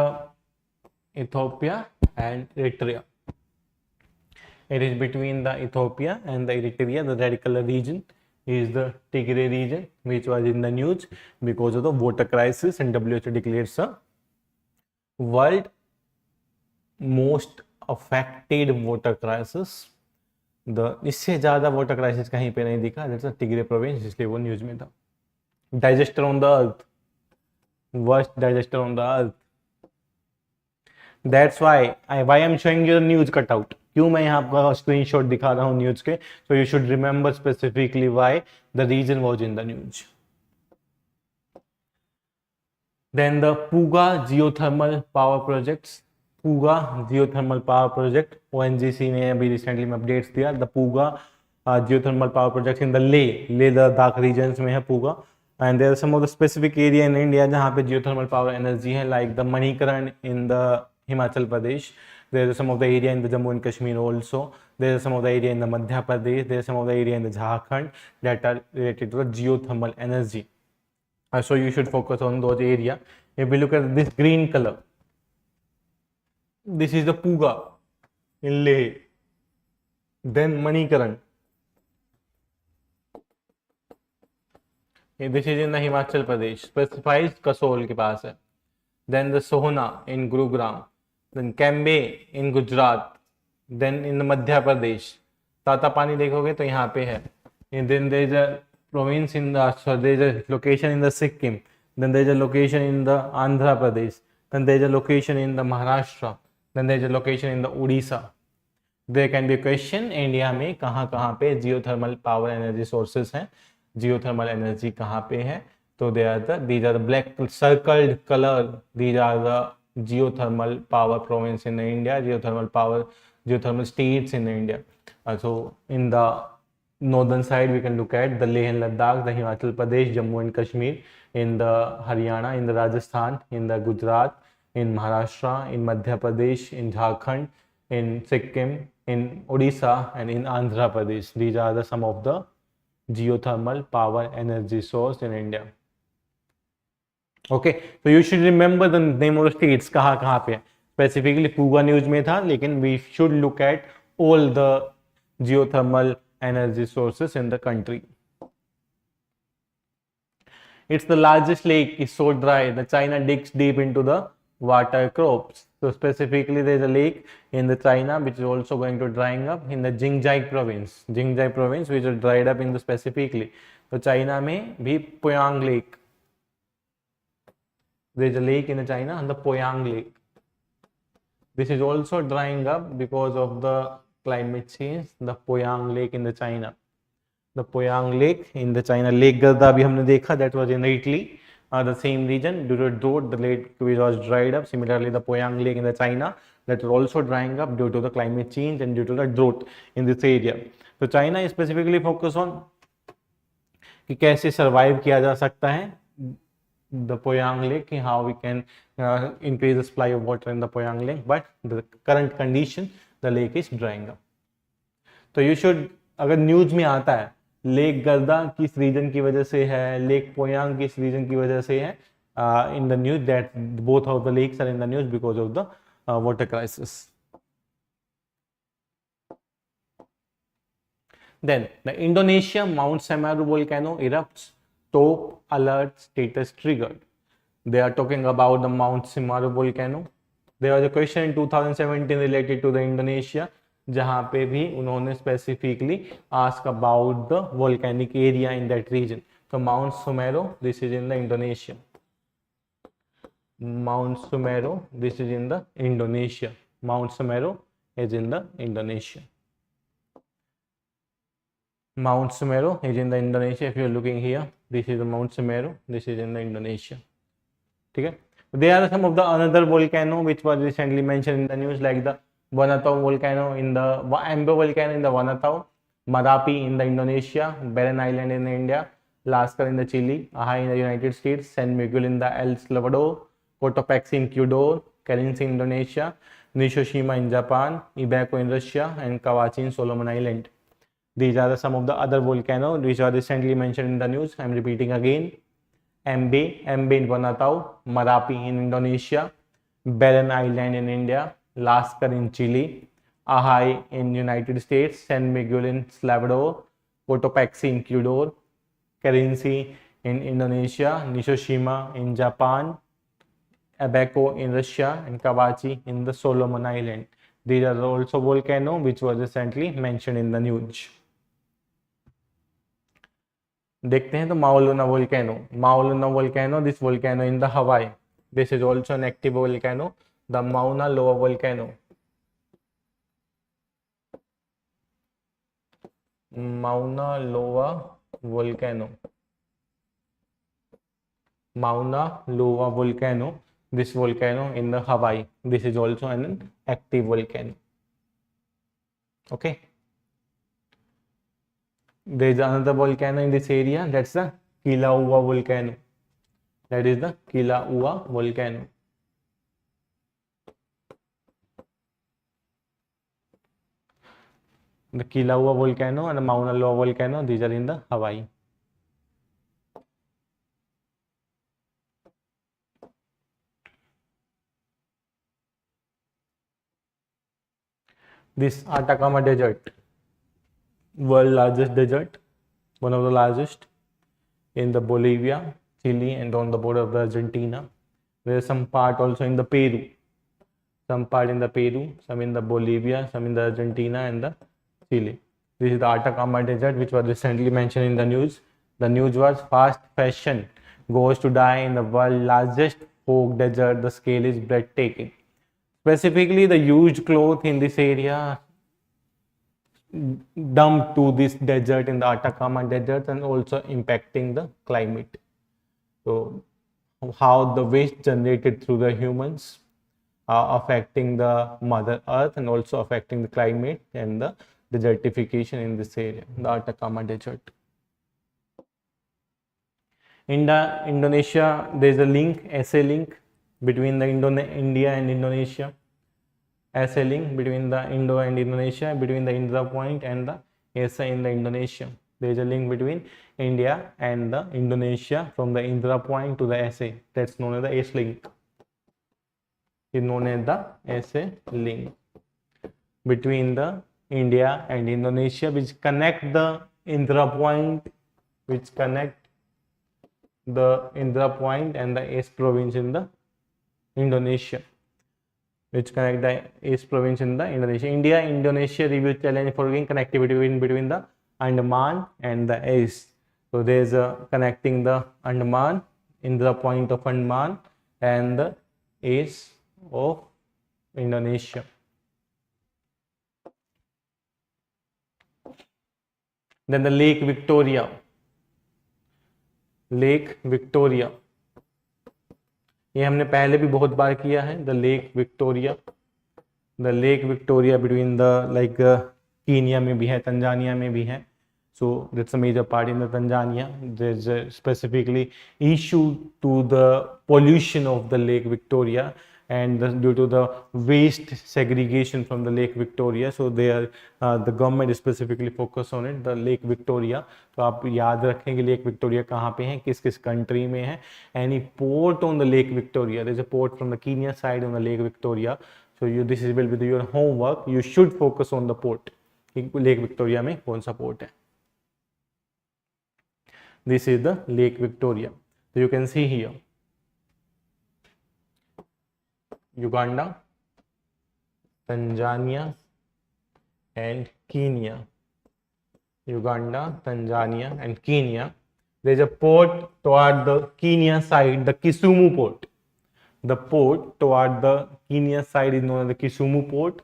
Ethiopia and Eritrea. It is between the Ethiopia and the Eritrea. The red color region is the Tigray region, which was in the news because of the water crisis, and WHO declares a world most affected water crisis. इससे ज्यादा water crisis कहीं पे नहीं दिखा, that's the Tigray province, इसलिए वो news में था। Digester on the earth, worst digester on the earth, that's why I am showing you the news cut out. क्यों मैं यहाँ पर स्क्रीनशॉट दिखा रहा हूँ न्यूज के? So you should remember specifically why the region was in the news. Then the Puga geothermal power projects, Puga geothermal power project, ONGC ने अभी रिसेंटली में अपडेट्स दिया। The Puga geothermal power project in the Leh Ladakh regions में है Puga, and there are some of the specific area in India जहाँ पे geothermal power energy है, like the Manikaran in the Himachal Pradesh, there is some of the area in the Jammu and Kashmir also, there is some of the area in the Madhya Pradesh, there is some of the area in the Jharkhand that are related to the geothermal energy. So you should focus on those area. If we look at this green color, this is the Puga in Leh, then Manikaran, this is in the Himachal Pradesh, specifies Kasol के पास है, then the Sohna in Gurugram, then Cambay in Gujarat, then in Madhya Pradesh, Tatapani देखोगे तो यहाँ पे है, then there is a province in the, so there is a location in the Sikkim, then there is a location in the Andhra Pradesh, then there is a location in the Maharashtra, then there is a location in the Odisha. There can be a question, India में कहाँ कहाँ पे geothermal power energy sources हैं, geothermal energy कहाँ पे है? तो these are the black circled color, these are the geothermal power province in India, geothermal states in India. So in the northern side we can look at the Leh and Ladakh, the Himachal Pradesh, Jammu and Kashmir, in the Haryana, in the Rajasthan, in the Gujarat, in Maharashtra, in Madhya Pradesh, in Jharkhand, in Sikkim, in Odisha, and in Andhra Pradesh. These are the some of the geothermal power energy source in India. Okay, so you should remember the name of the states कहाँ पे है। Specifically Puga news में था, लेकिन we should look at all the geothermal energy sources in the country. It's the largest lake, is so dry that China digs deep into the water crops. So specifically there is a lake in the China which is also going to drying up in the Jingjai province, which is dried up in the specifically. तो China में भी Poyang lake, there is a lake in China and the Poyang Lake. This is also drying up because of the climate change. The Poyang Lake in the China. The Poyang Lake in the China. Lake Garda भी हमने देखा, that was in Italy. The same region, due to drought, the lake was dried up. Similarly, the Poyang Lake in the China, that was also drying up due to the climate change and due to the drought in this area. So China is specifically focused on कि कैसे survive किया जा सकता है the Poyang Lake, how we can increase the supply of water in the Poyang Lake, but the current condition the lake is drying up. तो you should, अगर news में आता है लेक गर्दा किस रीजन की वजह से है, लेक पोयांग किस रीजन की वजह से है, in the news that both of the lakes are in the news because of the water crisis. Then the Indonesia Mount Semeru volcano erupts, top alert status triggered. They are talking about the Mount Semeru volcano. There was a question in 2017 related to the Indonesia, जहाँ पे भी उन्होंने specifically ask about the volcanic area in that region. So Mount Semeru, this is in the Indonesia. Mount Sumeru, this is in the Indonesia. Mount Sumeru is in the Indonesia. Mount Sumeru is in the Indonesia. If you are looking here, this is the Mount Sumeru, this is in the Indonesia. ठीक है. There are some of the another volcano which was recently mentioned in the news, like the Vanatau volcano in the Amber volcano in the Vanatau, Marapi in the Indonesia, Barren Island in India, Lascar in the Chile, Ahai in the United States, San Miguel in the El Salvador, Cotopaxi in Ecuador, Carinthia in Indonesia, Nishoshima in Japan, Ibaco in Russia, and Kawachi in Solomon Island. These are some of the other volcanoes which are recently mentioned in the news. I am repeating again. Ambe in Vanatau, Marapi in Indonesia, Barren Island in India, Lascar in Chile, Ahai in United States, San Miguel in Salvador, Cotopaxi in Ecuador, Carinthia in Indonesia, Nishoshima in Japan, Abaco in Russia, and Kawachi in the Solomon Island. These are also volcanoes which were recently mentioned in the news. देखते हैं तो Mauna volcano, this volcano in the Hawaii, this is also an active volcano, the Mauna Loa volcano. Mauna Loa volcano, this volcano in the Hawaii, this is also an active volcano. Okay. There is another volcano in this area, that's the Kilauea volcano. That is the Kilauea volcano. The Kilauea volcano and the Mauna Loa volcano, these are in the Hawaii. This Atacama Desert, world largest desert, one of the largest, in the Bolivia, Chile, and on the border of the Argentina. There is some part also in the Peru, some part in the Peru, some in the Bolivia, some in the Argentina and the Chile. This is the Atacama Desert which was recently mentioned in the news. The news was fast fashion goes to die in the world largest folk desert. The scale is breathtaking. Specifically, the huge growth in this area dumped to this desert in the Atacama Desert and also impacting the climate. So, how the waste generated through the humans are affecting the Mother Earth and also affecting the climate and the desertification in this area, the Atacama Desert. In the Indonesia, there is a link, essay link between the India and Indonesia. Essay link between the Indo and Indonesia, between the Indra Point and the essay in the Indonesia. There is a link between India and the Indonesia from the Indra Point to the essay. That's known as the S link. Is known as the essay link between the India and Indonesia, which connect the Indra Point, and the S province in the Indonesia, which connect the East province in the Indonesia. India-Indonesia review challenge for connectivity between the Andaman and the East. So there is a connecting the Andaman, Indra Point of Andaman and the East of Indonesia. Then the Lake Victoria. ये हमने पहले भी बहुत बार किया है. The lake Victoria between the like Kenya में भी है, तंजानिया में भी है. So that's a major part in the Tanzania. There's a specifically issue to the pollution of the Lake Victoria and due to the waste segregation from the Lake Victoria. So the government is specifically focused on it, the Lake Victoria. तो आप याद रखें कि Lake Victoria कहाँ पे है, किस country में है. Any port on the Lake Victoria. There's a port from the Kenya side on the Lake Victoria. So this will be your homework. You should focus on the port. Lake Victoria में कौन सा port है. This is the Lake Victoria. So you can see here Uganda, Tanzania and Kenya. Uganda, Tanzania and Kenya. There is a port toward the Kenya side, the Kisumu port. The port toward the Kenya side is known as the Kisumu port,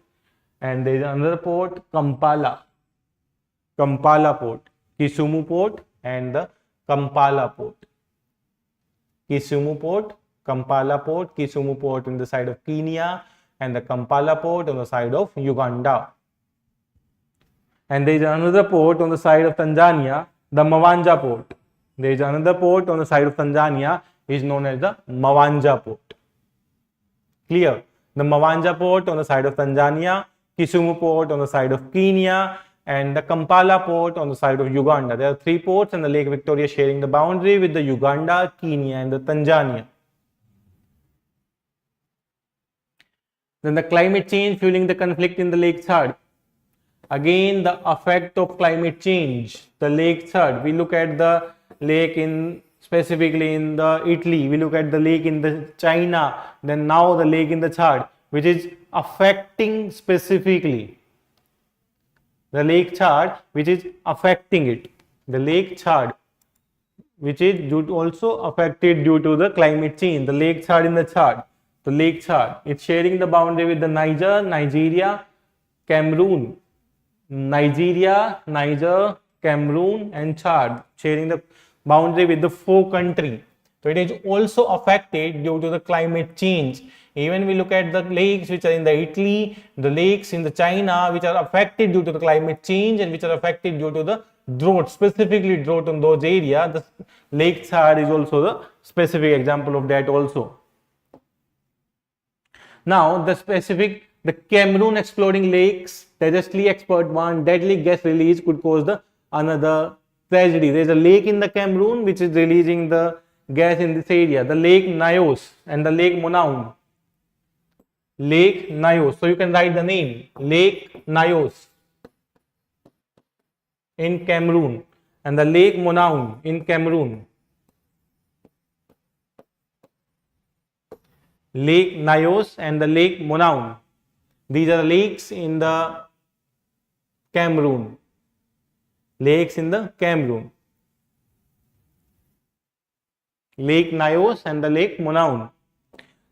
and there is another port, Kampala port, Kisumu port and the Kampala port. Kisumu port, Kampala port, Kisumu port on the side of Kenya and the Kampala port on the side of Uganda. And there is another port on the side of Tanzania, the Mawanja port. There is another port on the side of Tanzania is known as the Mawanja port. Clear? The Mawanja port on the side of Tanzania, Kisumu port on the side of Kenya, and the Kampala port on the side of Uganda. There are 3 ports and the Lake Victoria sharing the boundary with the Uganda, Kenya and the Tanzania. Then the climate change fueling the conflict in the Lake Chad. Again, the effect of climate change, the Lake Chad. We look at the lake in specifically in the Italy, we look at the lake in the China, then now the lake in the Chad, which is affecting specifically the Lake Chad, which is affecting it. The Lake Chad, which is also affected due to the climate change. The Lake Chad in the Chad, the Lake Chad, it's sharing the boundary with the Niger, Cameroon, Cameroon and Chad, sharing the boundary with the 4 countries. So it is also affected due to the climate change. Even we look at the lakes which are in the Italy, the lakes in the China, which are affected due to the climate change and which are affected due to the drought, specifically drought in those areas. The Lake Chad is also the specific example of that also. Now the Cameroon exploding lakes, Tejas expert one deadly gas release could cause the another tragedy. There is a lake in the Cameroon which is releasing the gas in this area, the Lake Nyos and the Lake Monaun. Lake Nyos. So you can write the name, Lake Nyos in Cameroon and the Lake Monaun in Cameroon. Lake Nyos and the Lake Monaun. These are lakes in the Cameroon. Lakes in the Cameroon. Lake Nyos and the Lake Monaun.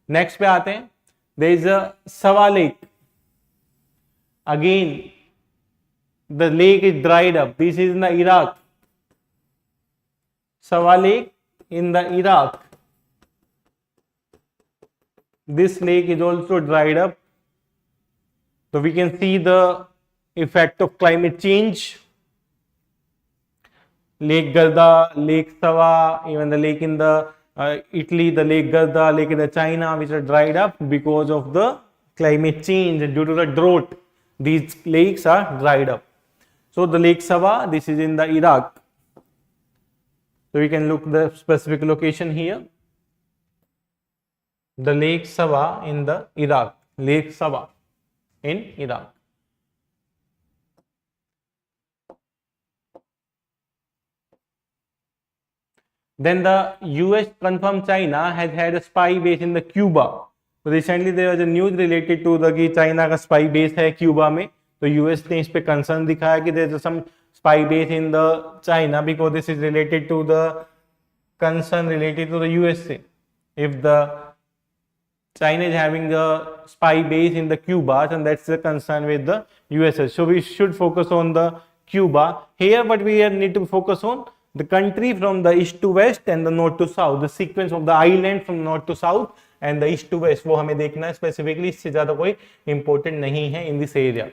Next पे आते हैं. There is a Sawa Lake. Again, the lake is dried up. This is in the Iraq. Sawa Lake in the Iraq. This lake is also dried up. So we can see the effect of climate change. Lake Garda, Lake Sawa, even the lake in the Italy, the Lake Garda, lake in the China, which are dried up because of the climate change and due to the drought. These lakes are dried up. So the Lake Sawa, this is in the Iraq. So we can look the specific location here. The Lake Sawa in the Iraq. Lake Sawa in Iraq. Then the US confirmed China has had a spy base in the Cuba. So recently there was a news related to the कि China का spy base है Cuba में. तो US ने इस पे concern दिखाया कि there is some spy base in the China because this is related to the concern related to the USA. If the China is having a spy base in the Cuba, and that's the concern with the USA. So we should focus on the Cuba here, but we need to focus on the country from the east to west and the north to south, the sequence of the island from north to south and the east to west, वो हमें देखना है specifically, इससे ज़्यादा कोई important नहीं है in this area.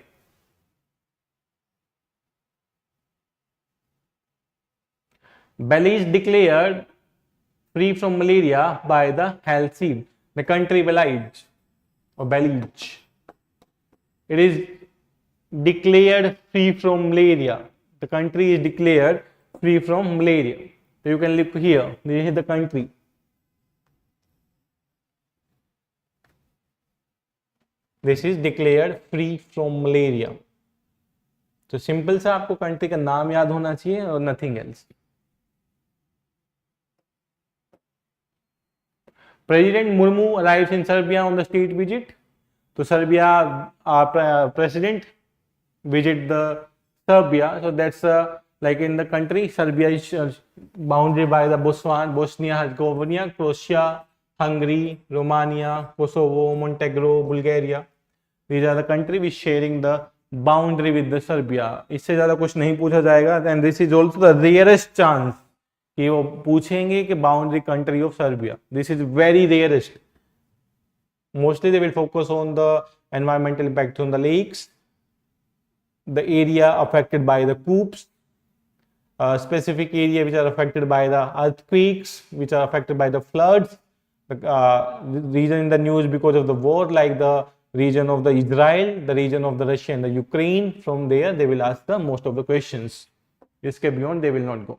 Belize declared free from malaria by the health team. The country Belize or Belize, it is declared free from malaria. The country is declared free from malaria. So you can look here. This is the country. This is declared free from malaria. तो simple सा आपको country का नाम याद होना चाहिए और nothing else. President Murmu arrives in Serbia on the state visit. So Serbia president visit the Serbia. So that's like in the country, Serbia is bounded by the Bosnia, Herzegovina, Croatia, Hungary, Romania, Kosovo, Montenegro, Bulgaria. These are the country which sharing the boundary with the Serbia. इससे ज़्यादा कुछ नहीं पूछा जाएगा. And this is also the rarest chance कि वो पूछेंगे कि boundary country of Serbia. This is very rarest. Mostly they will focus on the environmental impact on the lakes, the area affected by the coups, specific area which are affected by the earthquakes, which are affected by the floods, the region in the news because of the war, like the region of the Israel, the region of the Russia and the Ukraine. From there they will ask the most of the questions. इसके beyond they will not go.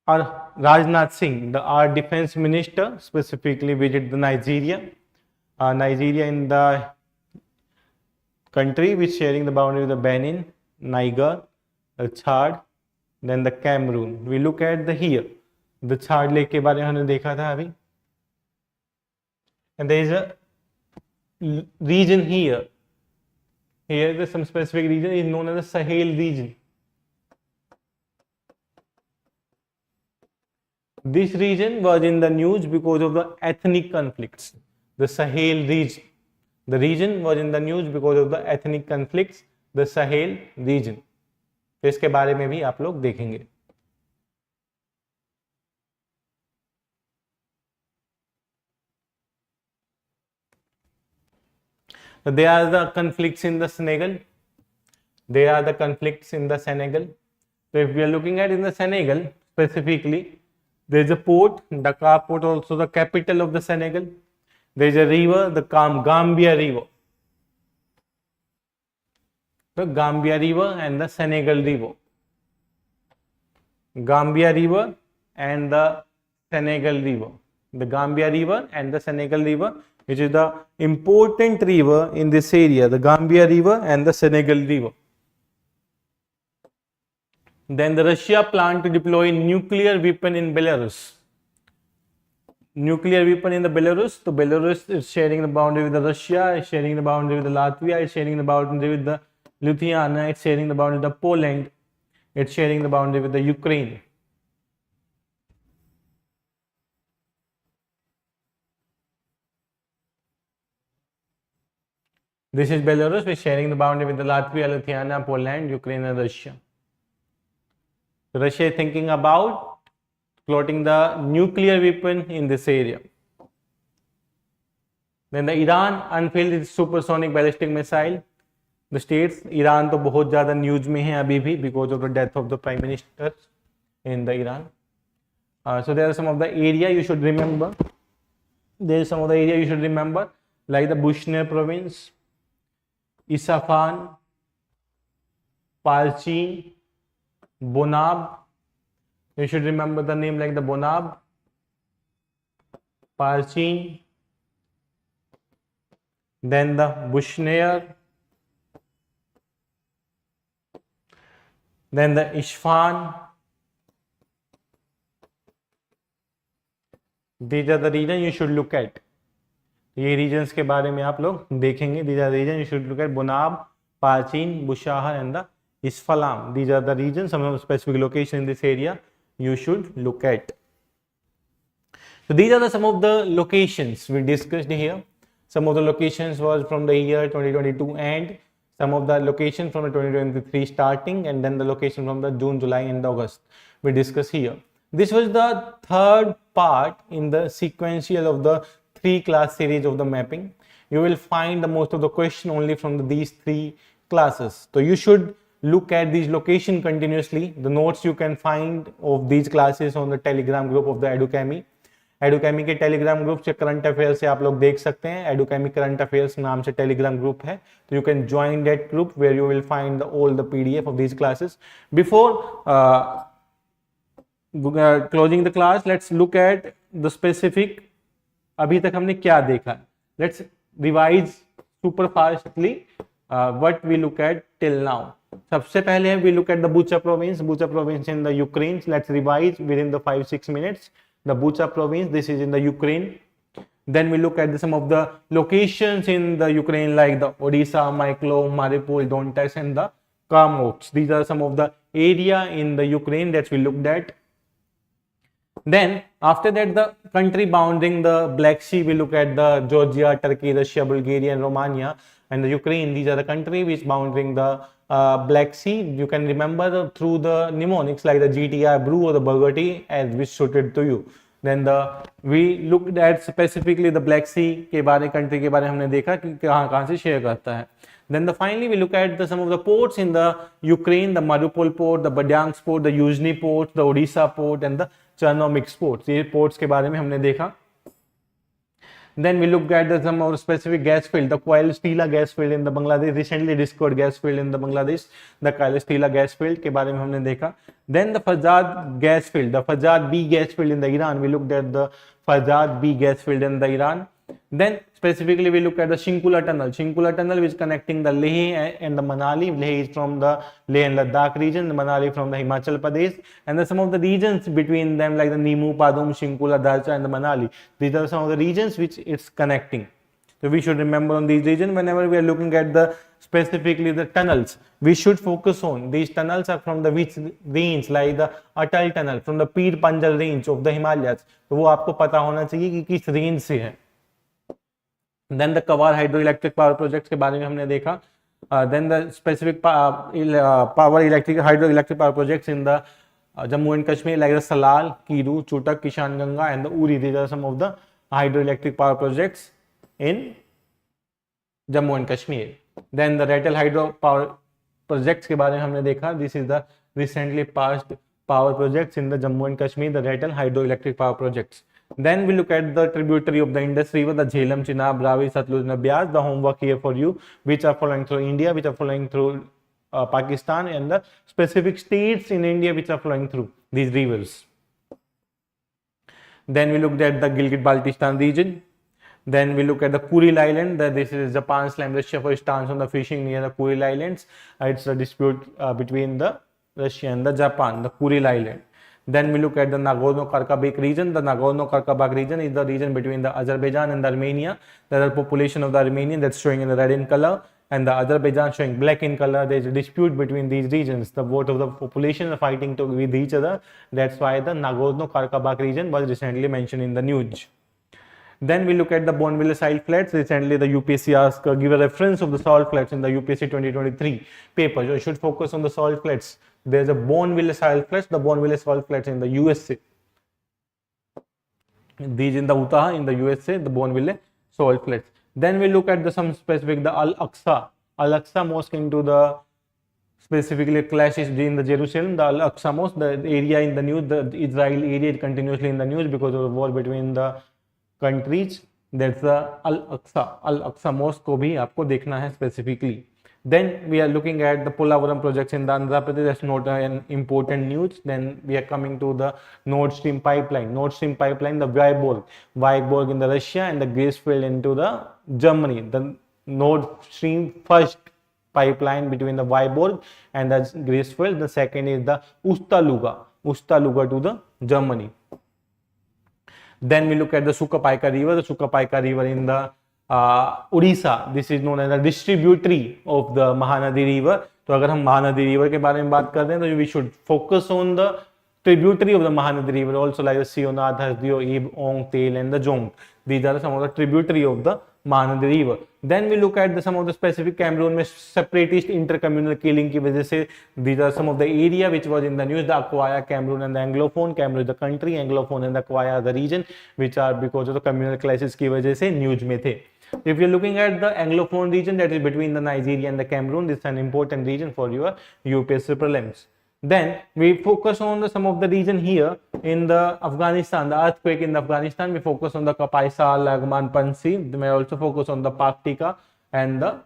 Rajnath Singh, our defense minister, specifically visited the Nigeria. Nigeria in the country which sharing the boundary with the Benin, Niger, Chad, then the Cameroon. We look at the here, the Chad Lake के बारे में हमने देखा था अभी. And there is a region here. Here is some specific region is known as the Sahel region. This region was in the news because of the ethnic conflicts. The Sahel region. The region was in the news because of the ethnic conflicts. The Sahel region. तो इसके बारे में भी आप लोग देखेंगे. So there are the conflicts in the Senegal. There are the conflicts in the Senegal. So if we are looking at in the Senegal specifically, there is a port, Dakar port, also the capital of the Senegal. There is a river, the Gambia River. The Gambia River and the Senegal River. Gambia River and the Senegal River. The Gambia River and the Senegal River, which is the important river in this area, the Gambia River and the Senegal River. Then the Russia planned to deploy nuclear weapon in Belarus. Nuclear weapon in the Belarus. So Belarus is sharing the boundary with the Russia, is sharing the boundary with the Latvia, is sharing the boundary with the Lithuania, it's sharing the boundary with the Poland, it's sharing the boundary with the Ukraine. This is Belarus, which is sharing the boundary with the Latvia, Lithuania, Poland, Ukraine and Russia. Russia is thinking about plotting the nuclear weapon in this area. Then the Iran unveiled its supersonic ballistic missile. The states, Iran तो बहुत ज़्यादा news में है अभी भी because of the death of the prime minister in the Iran. So there are some of the area you should remember. There is some of the area you should remember, like the Bushehr province, Isfahan, Palchin, Bonab. You should remember the name like the Bonab, Palchin, then the Bushehr, then the Isfahan. These are the region you should look at. ये regions के बारे में आप लोग देखेंगे. These are the region you should look at: Bonab, Palchin, Bushehr and the Isfahan. These are the regions, some of the specific location in this area you should look at. So these are some of the locations we discussed here. Some of the locations was from the year 2022 and some of the location from the 2023 starting, and then the location from the June, July and August we discuss here. This was the third part in the sequential of the 3-class series of the mapping. You will find the most of the question only from these 3 classes. So you should look at these location continuously. The notes you can find of these classes on the Telegram group of the Edukemy. Edukemy के Telegram group से current affairs से आप लोग देख सकते हैं. Edukemy current affairs नाम से Telegram group है. So you can join that group where you will find all the PDF of these classes. Before closing the class, let's look at the specific. अभी तक हमने क्या देखा? Let's revise super fastly what we look at till now. सबसे पहले we look at the Bucha province. Bucha province in the Ukraine. Let's revise within the 5-6 minutes. The Bucha province, this is in the Ukraine. Then we look at some of the locations in the Ukraine, like the Odisha, Mykolaiv, Mariupol, Donetsk, and the Kharkiv. These are some of the area in the Ukraine that we looked at. Then after that, the country bounding the Black Sea, we look at the Georgia, Turkey, Russia, Bulgaria, and Romania, and the Ukraine. These are the countries which bounding the Black Sea. You can remember through the mnemonics like the GTI, Brew, or the Burger Tea, as which suited to you. Then we looked at specifically the Black Sea के बारे country के बारे हमने देखा कि कहाँ से share करता है. Then finally we look at some of the ports in the Ukraine, the Mariupol port, the Berdyansk port, the Yuzhny port, the Odisha port, and the Chernomix ports. ये ports के बारे में हमने देखा. Then we looked at some more specific gas field, the Koil-Stila gas field in the Bangladesh, recently discovered gas field in the Bangladesh, the Koil-Stila gas field के बारे में हमने देखा. Then the Fajad gas field, the Fajad B gas field in the Iran. We looked at the Fajad B gas field in the Iran. Then specifically we look at the Shinkula tunnel. Shinkula tunnel which is connecting the Leh and the Manali. Leh is from the Leh and Ladakh region, the Manali from the Himachal Pradesh, and some of the regions between them like the Nimu, Padum, Shinkula, Darcha, and the Manali. These are some of the regions which it's connecting. So we should remember on these regions whenever we are looking at the specifically the tunnels. We should focus on these tunnels are from the which range, like the Atal tunnel from the Pir Panjal range of the Himalayas. तो वो आपको पता होना चाहिए कि किस range से है. Then the Kawar hydroelectric power projects के बारे में हमने देखा. Then the specific power hydroelectric power projects in the Jammu and Kashmir, like the Salal, Kiru, Chutak, Kishan Ganga, and the Uri. These are some of the hydroelectric power projects in Jammu and Kashmir. Then the Ratel hydro power projects के बारे में हमने देखा. This is the recently passed power projects in the Jammu and Kashmir, the Ratel hydroelectric power projects. Then we look at the tributary of the Indus River, the Jhelum, Chenab, Ravi, Satluj, and Beas. The homework here for you, which are flowing through India, which are flowing through Pakistan, and the specific states in India which are flowing through these rivers. Then we looked at the Gilgit-Baltistan region. Then we look at the Kuril Island. This is Japan's claim Russia for stance on the fishing near the Kuril Islands. It's a dispute between the Russia and the Japan, the Kuril Island. Then we look at the Nagorno-Karabakh region. The Nagorno-Karabakh region is the region between the Azerbaijan and the Armenia. There are population of the Armenian that's showing in the red in color, and the Azerbaijan showing black in color. There is a dispute between these regions. The both of the population are fighting with each other. That's why the Nagorno-Karabakh region was recently mentioned in the news. Then we look at the Bonneville salt flats. Recently, the UPSC asked give a reference of the salt flats in the UPSC 2023 paper. You should focus on the salt flats. There's a Bonneville salt flats, the Bonneville salt flats in the USA. These in the Utah in the USA, the Bonneville salt flats. Then we look at some specific, the Al-Aqsa mosque into the specifically clashes in the Jerusalem, the Al-Aqsa mosque, the area in the news, the Israel area continuously in the news because of the war between the countries. That's the Al-Aqsa mosque को भी आपको देखना है specifically. Then we are looking at the Polavaram projects in the Andhra Pradesh. That's not an important news. Then we are coming to the Nord Stream pipeline. Nord Stream pipeline, the Vyborg in the Russia, and the Greifswald into the Germany. The Nord Stream first pipeline between the Vyborg and the Greifswald. The second is the Ustaluga to the Germany. Then we look at the Sukapaika River. The Sukapaika River in the Odisha. This is known as a distributary of the Mahanadi River. तो अगर हम Mahanadi river के बारे में बात करते हैं तो we should focus on the tributary of the Mahanadi River, also like the Sionad, Hasdio, Ib, Ong, Tel, and the Jong. These are some of the tributary of the Mahanadi River. Then we look at some of the specific Cameroon में separatist intercommunal killing की वजह से these are some of the area which was in the news. The Akwaya, Cameroon, and the Anglophone. Cameroon is the country, Anglophone and the Akwaya are the region which are because of the communal crisis की वजह से news में थे. If you're looking at the Anglophone region, that is between the Nigeria and the Cameroon, this is an important region for your UPSC prelims. Then we focus on some of the region here in the Afghanistan, the earthquake in Afghanistan. We focus on the Kapaisa, Lagman, Pansi. We may also focus on the Paktika and the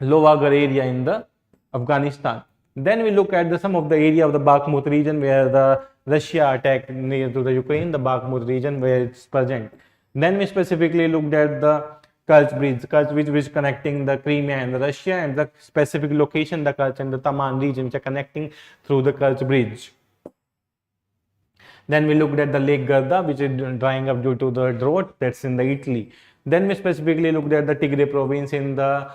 Lowagar area in the Afghanistan. Then we look at some of the area of the Bakhmut region where the Russia attacked near to the Ukraine, the Bakhmut region where it's present. Then we specifically looked at the Kerch Bridge, which is connecting the Crimea and the Russia, and the specific location, the Kerch and the Taman region, which are connecting through the Kerch Bridge. Then we looked at the Lake Garda, which is drying up due to the drought. That's in the Italy. Then we specifically looked at the Tigray province in the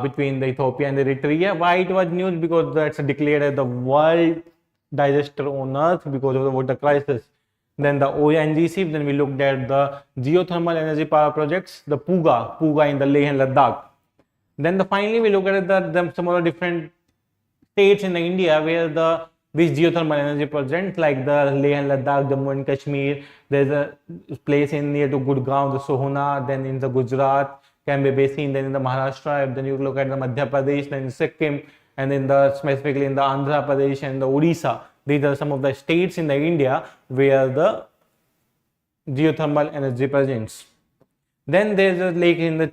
between the Ethiopia and Eritrea. Why it was news? Because that's declared as the world disaster on earth because of the water crisis. Then the ONGC. Then we looked at the geothermal energy power projects, the Puga in the Leh and Ladakh. Then finally we look at some of the different states in India where these geothermal energy projects like the Leh and Ladakh, Jammu and Kashmir. There's a place in near to Gurgaon, the Sohna. Then in the Gujarat, Cambay Basin. Then in the Maharashtra. Then you look at the Madhya Pradesh, then Sikkim, and then specifically in the Andhra Pradesh and the Odisha. These are some of the states in the India where the geothermal energy presents. Then there's a lake in the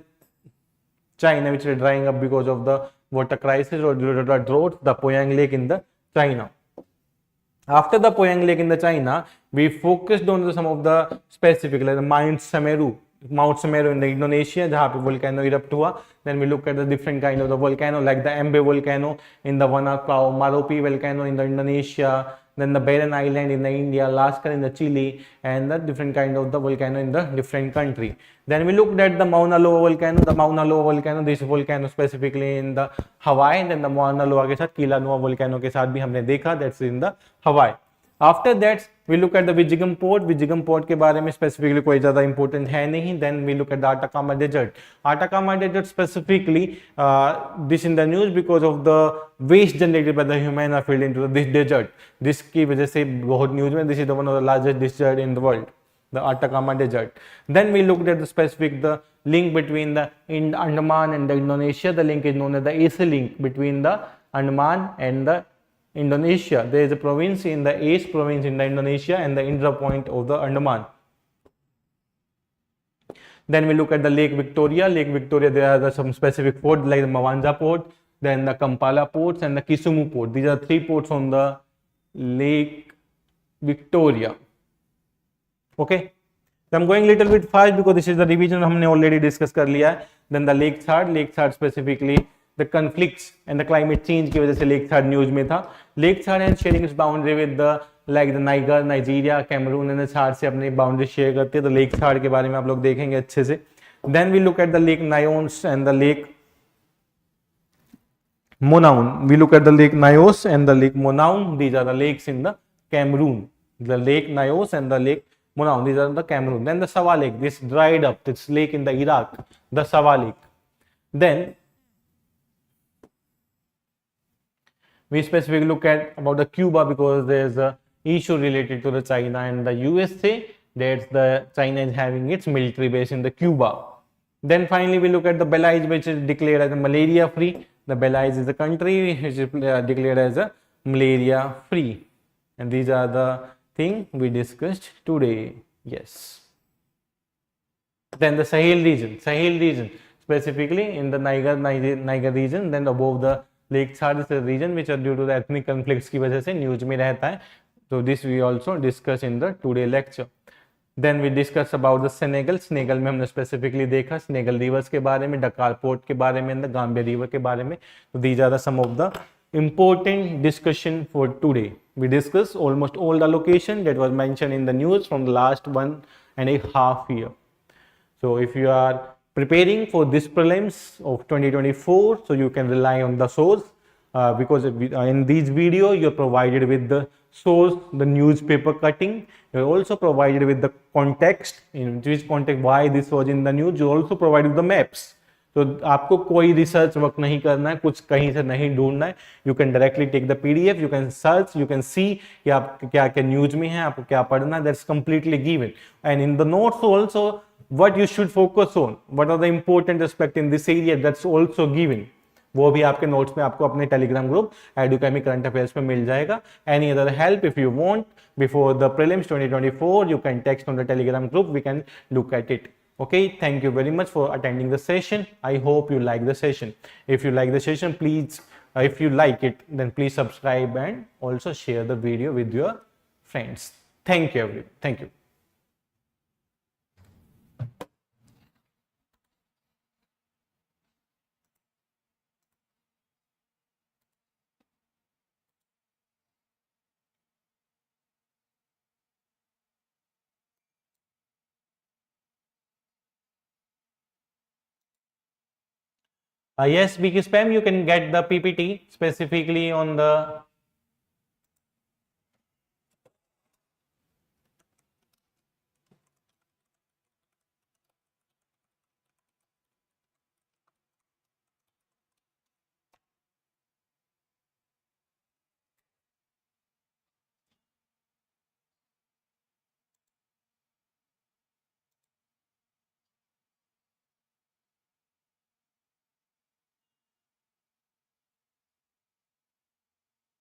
China which is drying up because of the water crisis or due to the drought, the Poyang Lake in the China. After the Poyang Lake in the China, we focused on some of the specific like the Mount Semeru in the Indonesia, जहाँ पे volcano erupt हुआ. Then we look at the different kind of the volcano like the Embe volcano in the Wanakau, Marapi volcano in the Indonesia, then the Barren Island in the India, Lascaux in the Chile, and the different kind of the volcano in the different country. Then we looked at the Mauna Loa volcano, this volcano specifically in the Hawaii, and then the Mauna Loa के साथ Kilauea volcano के साथ भी हमने देखा, that's in the Hawaii. After that we look at the Vizhinjam port के बारे में specifically कोई ज़्यादा important है नहीं. Then we look at the Atacama Desert specifically this in the news because of the waste generated by the human are filled into this desert. This की वजह से बहुत news में, this is the one of the largest desert in the world, the Atacama Desert. Then we looked at the link between the Andaman and the Indonesia. The link is known as the AC link between the Andaman and the Indonesia. There is a province in the Ace province in the Indonesia and the Indra point of the Andaman. Then we look at the Lake Victoria. There are some specific ports like the Mwanza port, then the Kampala ports and the Kisumu port. These are 3 ports on the Lake Victoria. Okay, so I'm going little bit fast because this is the revision हमने already discuss कर लिया है. Then the Lake Chad specifically the conflicts and the climate change की वजह से Lake Chad news में था. Lake Chad and sharing its boundary with the like the Niger, Nigeria, Cameroon and the Chad से अपनी boundary share करते हैं. तो Lake Chad के बारे में आप लोग देखेंगे अच्छे से. Then we look at the Lake Nyos and the Lake Monaun. We look at the Lake Nyos and the Lake Monaun. These are the lakes in the Cameroon. The Lake Nyos and the Lake Monaun. These are the Cameroon. Then the Sawa Lake. This dried up. This lake in the Iraq. The Sawa Lake. Then we specifically look at about the Cuba because there's a issue related to the China and the USA. That's the China is having its military base in the Cuba. Then finally we look at the Belize, which is declared as a malaria free. The Belize is a country which is declared as a malaria free. And these are the things we discussed today. Yes. Then the Sahel region specifically in the Niger region. Then above the Lake Chad is a region which are due to the ethnic conflicts की वजह से news में रहता है. So this we also discuss in the today lecture. Then we discuss about the Senegal में हमने specifically देखा Senegal rivers के बारे में, Dakar port के बारे में, the Gambia river के बारे में. So these are the some of the important discussion for today. We discuss almost all the location that was mentioned in the news from the last 1.5 years. So if you are preparing for this prelims of 2024, so you can rely on the source because in this video you're provided with the source, the newspaper cutting. You're also provided with the context, in which context why this was in the news. You also provided the maps. तो आपको कोई research work नहीं करना है, कुछ कहीं से नहीं ढूंढना है. You can directly take the PDF, you can search, you can see कि आप क्या क्या न्यूज में है, आपको क्या पढ़ना है. That's completely given. And in the notes also what you should focus on, what are the important aspect in this area, that's also given. वो भी आपके नोट्स में आपको अपने टेलीग्राम ग्रुप एडुकेमी करंट अफेयर्स में मिल जाएगा. Any other help if you want before the prelims 2024 you can text on the telegram group, we can look at it. Okay, thank you very much for attending the session. I hope you like the session. If you like the session, please if you like it, then please subscribe and also share the video with your friends. Thank you everyone. Thank you. Yes, BQ Spam, you can get the PPT specifically on the